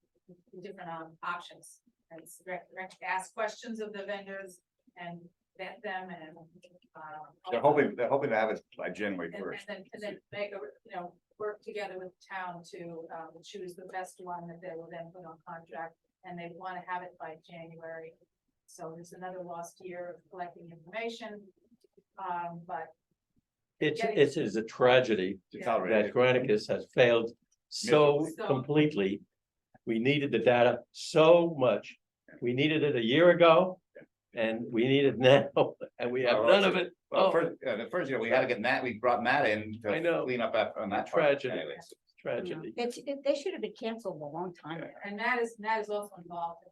the different options and ask questions of the vendors and vet them and. They're hoping to have it by January And 1st. then make work together with the town to choose the best one that they will then put on contract, and they want to have it by January. So there's another lost year of collecting information, but. It is a tragedy that Granicus has failed so completely. We needed the data so much. We needed it a year ago and we need it now, and we have none of it. Well, the first year we had to get Matt, we brought Matt in I to know. clean up on that. Tragedy. Anyways. Tragedy. They should have been canceled a long time ago. And Matt is also involved in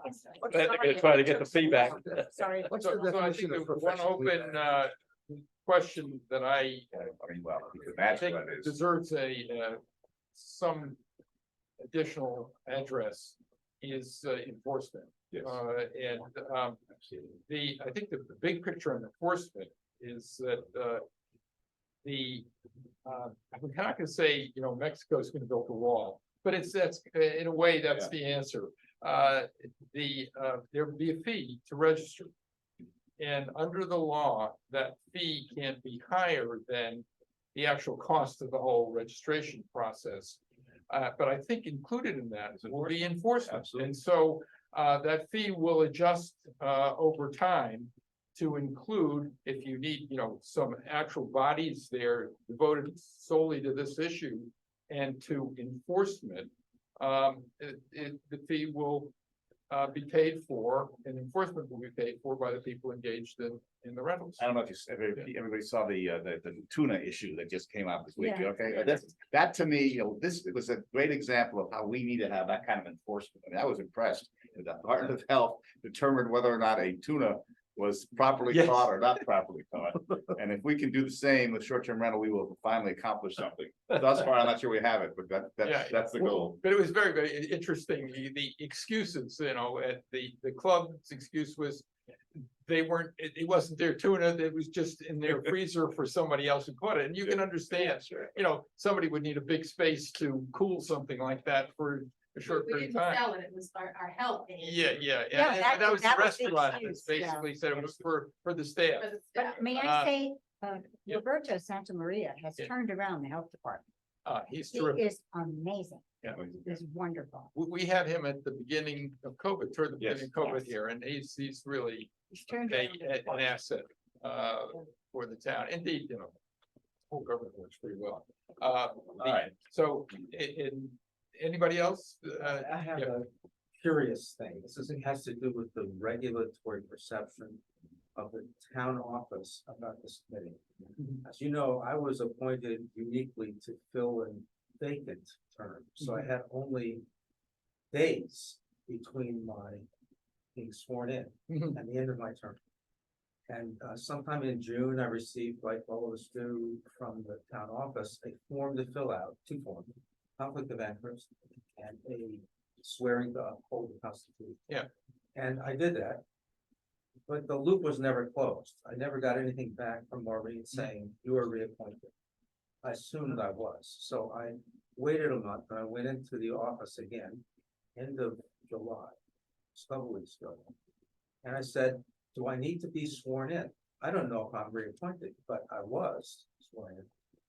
this. But they're gonna try to get the feedback. Sorry. What's So the I definition think of the one professionally open question that I Well, because Matt's think what it is. deserves some additional address is enforcement. Yes. I think the big picture on enforcement is that I'm not gonna say, Mexico's gonna build a wall, but that's in a way, that's the answer. There would be a fee to register. And under the law, that fee can't be higher than the actual cost of the whole registration process. But I think included in that will be enforcement. Absolutely. And so that fee will adjust, over time to include, if you need, some actual bodies there devoted solely to this issue and to enforcement, the fee will be paid for, and enforcement will be paid for by the people engaged in the rentals. I don't know if everybody saw the tuna issue that just came out this week, Yeah. okay? That to me, this was a great example of how we need to have that kind of enforcement. I mean, I was impressed. The Department of Health determined whether or not a tuna was properly Yes. caught or not properly caught. And if we can do the same with short-term rental, we will finally accomplish something. Thus far, I'm not sure we have it, but that's the goal. But it was very, very interesting, the excuses, at the club's excuse was they weren't, it wasn't their tuna, it was just in their freezer for somebody else who caught it, and you can understand, somebody would need a big space to cool something like that for a short We period didn't of time. sell it, it was our health. Yeah, Yeah, and that was the that was the restaurant that excuse, yeah. basically said it was for the staff. Because it's But may Uh, I say, yeah. Roberto Santa Maria has Yeah. turned around the health department. He's He terrific. is amazing. Yeah. He's wonderful. We had him at the beginning of COVID, toward the beginning of COVID Yes. here, and he's really He's turned a, around. the an asset, for the town. Indeed, whole government works pretty well. right. So, anybody else? I have yeah. a curious thing. Has to do with the regulatory perception of the town office about this committee. As you know, I was appointed uniquely to fill in vacant terms, so I had only days between my being sworn in Mhm. and the end of my term. And sometime in June, I received, like all of us do, from the town office, a form to fill out, two forms, conflict of interest and a swearing to uphold the Constitution. Yeah. And I did that. But the loop was never closed. I never got anything back from Maureen saying you are reappointed. I assumed I was, so I waited a month and I went into the office again, end of July, a couple weeks ago. And I said, do I need to be sworn in? I don't know if I'm reappointed, but I was sworn in.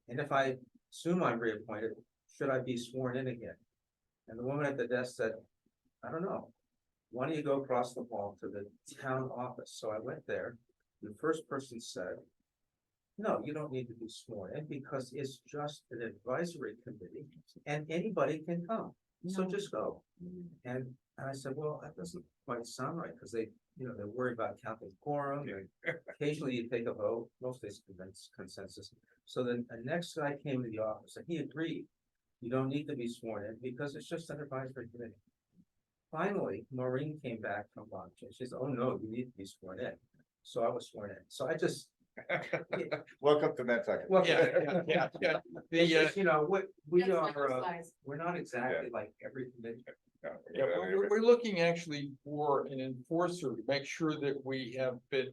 And if I assume I'm reappointed, should I be sworn in again? And the woman at the desk said, I don't know. Why don't you go across the hall to the town office? So I went there. The first person said, no, you don't need to be sworn in because it's just an advisory committee and anybody can come. So No. just go. And I said, well, that doesn't quite sound right because they, they're worried about counting quorum. Occasionally you take a vote, most days consensus. So then the next guy came to the office and he agreed. You don't need to be sworn in because it's just an advisory committee. Finally, Maureen came back from lunch and she said, oh no, you need to be sworn in. So I was sworn in. So I just. Welcome to Nantucket. Well, Yeah. The, we That's are, exercise. we're not exactly like every committee. yeah, we're looking actually for an enforcer to make sure that we have been,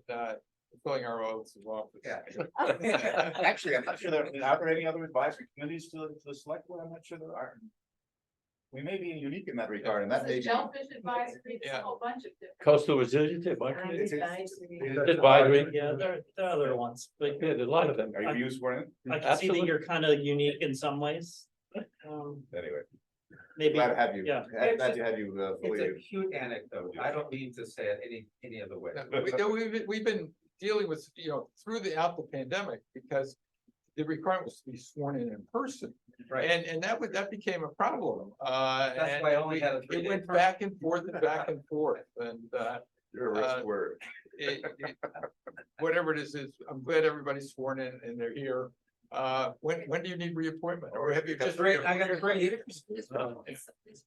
fulfilling our oaths of office. Yeah. Actually, I'm not sure are there any other advisory committees to the select board? I'm not sure there are. We may be unique in that regard, and that may The be. Shellfish advisory, there's Yeah. a whole bunch of different. Coastal resilience, It's- advisory, Yeah, there are other ones, but yeah, there's a lot of them. Are you sworn I can see that Absolutely. you're kind of unique in some ways. in? Anyway, Maybe, glad to have you. yeah. Glad to have you It's fully. a cute anecdote. I don't mean to say it any other way. We've been dealing with, throughout the pandemic, because the requirement was to be sworn in person. Right. And that became a problem. That's why I only had a It 3-day went term. back and forth and back and forth, and, You're a risk word. whatever it is, I'm glad everybody's sworn in and they're here. When do you need reappointment, or have you just? Great, I got a great.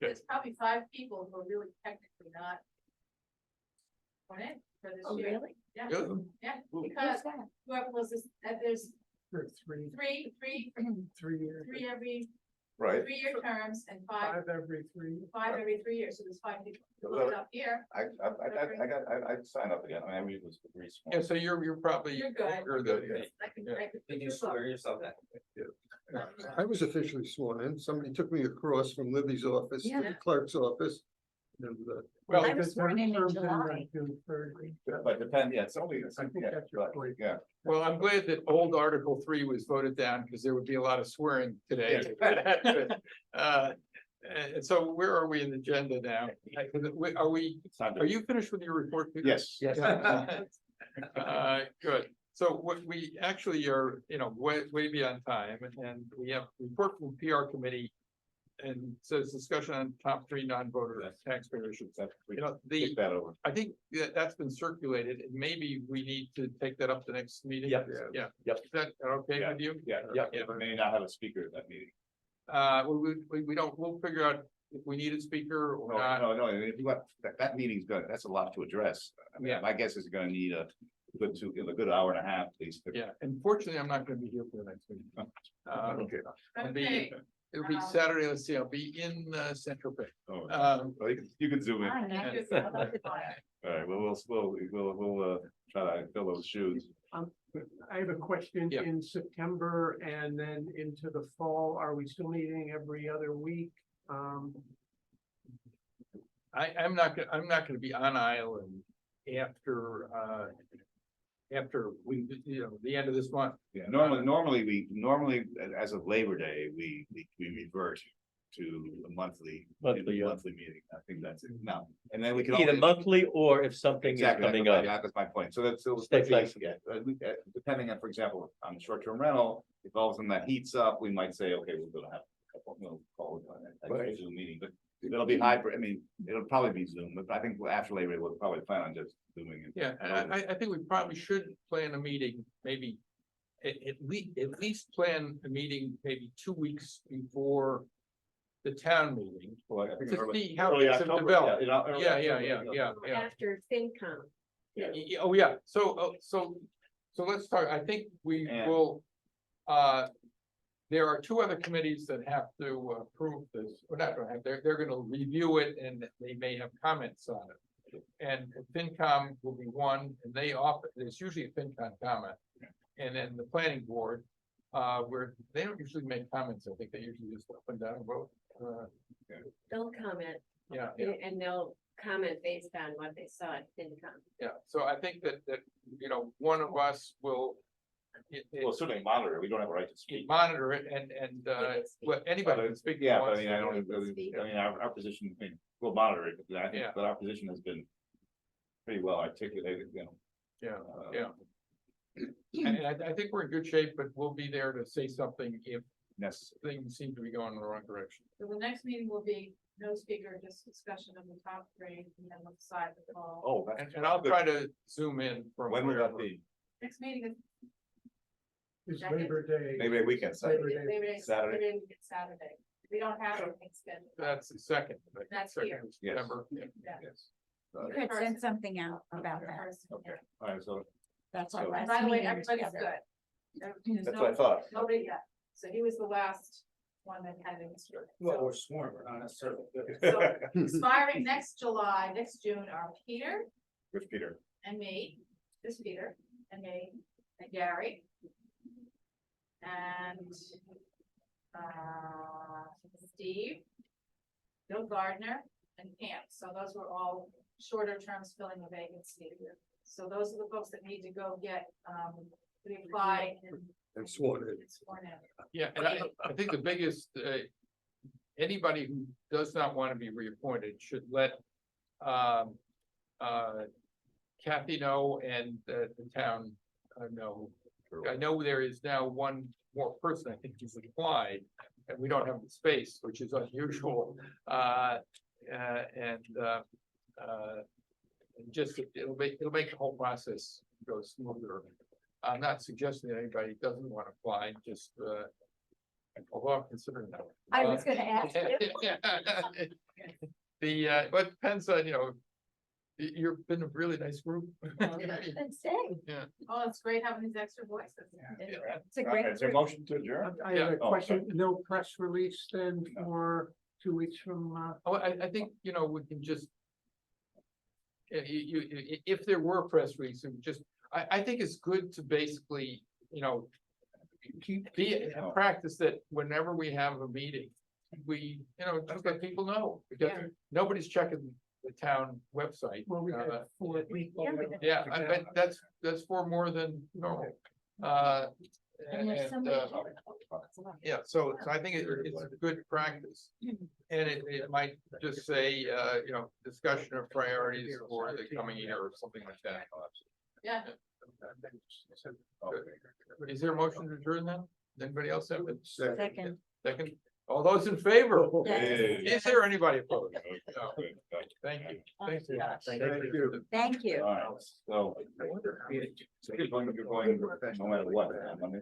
There's probably 5 people who are really technically not on it for this Oh, year. really? Yeah, Good. yeah, Who's because that? whoever was this, there's Three 3 years. every Right. 3-year terms and 5 every 3. every 3 years, so there's 5 people. Look it up here, I'd sign up again. I mean, it was pretty small. Yeah, so you're probably. You're good. I can. Did you swear yourself that? I was officially sworn in. Somebody took me across from Libby's office to Yeah. the clerk's office. And, Well, I was sworn in July. But depend, yeah, it's only, yeah. Well, I'm glad that old Article 3 was voted down, because there would be a lot of swearing today. And so where are we in the agenda now? It's not Are you finished with your report? Peter? Yes. Yes. Good. So what we actually are, way beyond time, and we have report from PR committee. And says discussion on top 3 non-voter taxpayer issues. Take that over. I think that's been circulated, and maybe we need to take that up the next meeting. Yep. Yeah. Yep. Is that okay with you? Yeah, Yeah. we may not have a speaker at that meeting. We don't, we'll figure out if we need a speaker or not. No, if you want, that meeting's good, that's a lot to address. I mean, Yeah. my guess is gonna need a good hour and a half, at least. Yeah, unfortunately, I'm not gonna be here for the next meeting. Okay. Okay, It'll be Saturday, let's see, I'll be in Central Bay. Oh, Um, well, you can zoom in. I All know. thank you for the right, well, we'll try to fill those shoes. I have a question. Yeah. In September and then into the fall, are we still meeting every other week? I'm not gonna be on island after we, the end of this month. Yeah, normally, as of Labor Day, we revert to a monthly Monthly, meeting. I think that's it now. And then we can. Either always- monthly or if something is Exactly, coming that's up. my- that's my point. So that's. Stay flexible. Yeah, depending on, for example, on the short-term rental, if all of a sudden that heats up, we might say, okay, we're gonna have a couple, call it Right. a Zoom meeting, but it'll be hybrid. I mean, it'll probably be Zoom, but I think after Labor Day, we'll probably plan on just doing it. Yeah, and I think we probably should plan a meeting, maybe at least plan a meeting maybe 2 weeks before the town meeting. Well, I think To early- see how early things have October, developed. early Yeah, October, yeah. After FinCom. Oh, yeah, so let's talk, I think we And- will, there are 2 other committees that have to approve this, or not gonna have, they're gonna review it and they may have comments on it. And FinCom will be one, and there's usually a FinCom comment. And then the planning board, where they don't usually make comments, I think they usually just up and down vote. They'll comment Yeah, and they'll comment based on what they saw at FinCom. yeah, so I think that, one of us will. Well, certainly monitor it. We don't have a right to speak. Monitor it and, anybody can speak. if Yeah, they but I want mean, to. I don't, I mean, our position, I mean, we'll monitor it, but I think Yeah. that our position has been pretty well articulated, Yeah, uh, yeah. And I think we're in good shape, but we'll be there to say something if necessary. things seem to be going in the wrong direction. So the next meeting will be no speaker, just discussion of the top 3, and then we'll decide the call. Oh, that's. And I'll try to zoom in from. When will that wherever. be? Next meeting is Is Second. Labor Day? Maybe a weekend, Labor Saturday. Day. Labor Day, Saturday. Labor Day is Saturday. We don't have anything scheduled. That's the second. right? That's Second here. of September. Yeah. Yeah. Yes. You could send something out about that. Okay, all right, so That's our So- last By the way, meeting everybody's together. good. There's that's no- what I thought. Nobody yet. So he was the last one that had an history. Well, we're sworn, we're not necessarily. So expiring next July, next June are Peter Rich Peter. and me, this Peter and me and Gary. And Steve, Bill Gardner and Pam. So those were all shorter terms filling the vacancy. So those are the folks that need to go get reapplied And sworn in. and sworn in. Yeah, and I think the biggest, anybody who does not want to be reappointed should let Kathy know and the town know. I know there is now one more person, I think who's applied, and we don't have the space, which is unusual. Just, it'll make the whole process go smoother. I'm not suggesting that anybody doesn't want to apply, just, although I'm considering that. I was gonna ask you. But it depends on, you've been a really nice group. Let's say, Oh, it's great having these extra voices. it's a Okay, great. is there a motion to adjourn? I have a Oh, question, no press release then for 2 weeks from, Oh, I think, we can just. If there were a press release, it would just, I think it's good to basically, be a practice that whenever we have a meeting, we, just let people know, because Yeah. nobody's checking the town website. well, we had 4 people. Yeah, I bet that's 4 more than normal. And there's And, somebody. yeah, so I think it's a good practice. And it might just say, discussion of priorities for the coming year or something like that. Yeah. Good. Is there a motion to adjourn then? Anybody else have it? Second. Second, all those in favor? Yes. Is there anybody opposed? No. Thank you. Thank you. Thank you. Thank you. All right, so. So you're going, no matter what. I mean.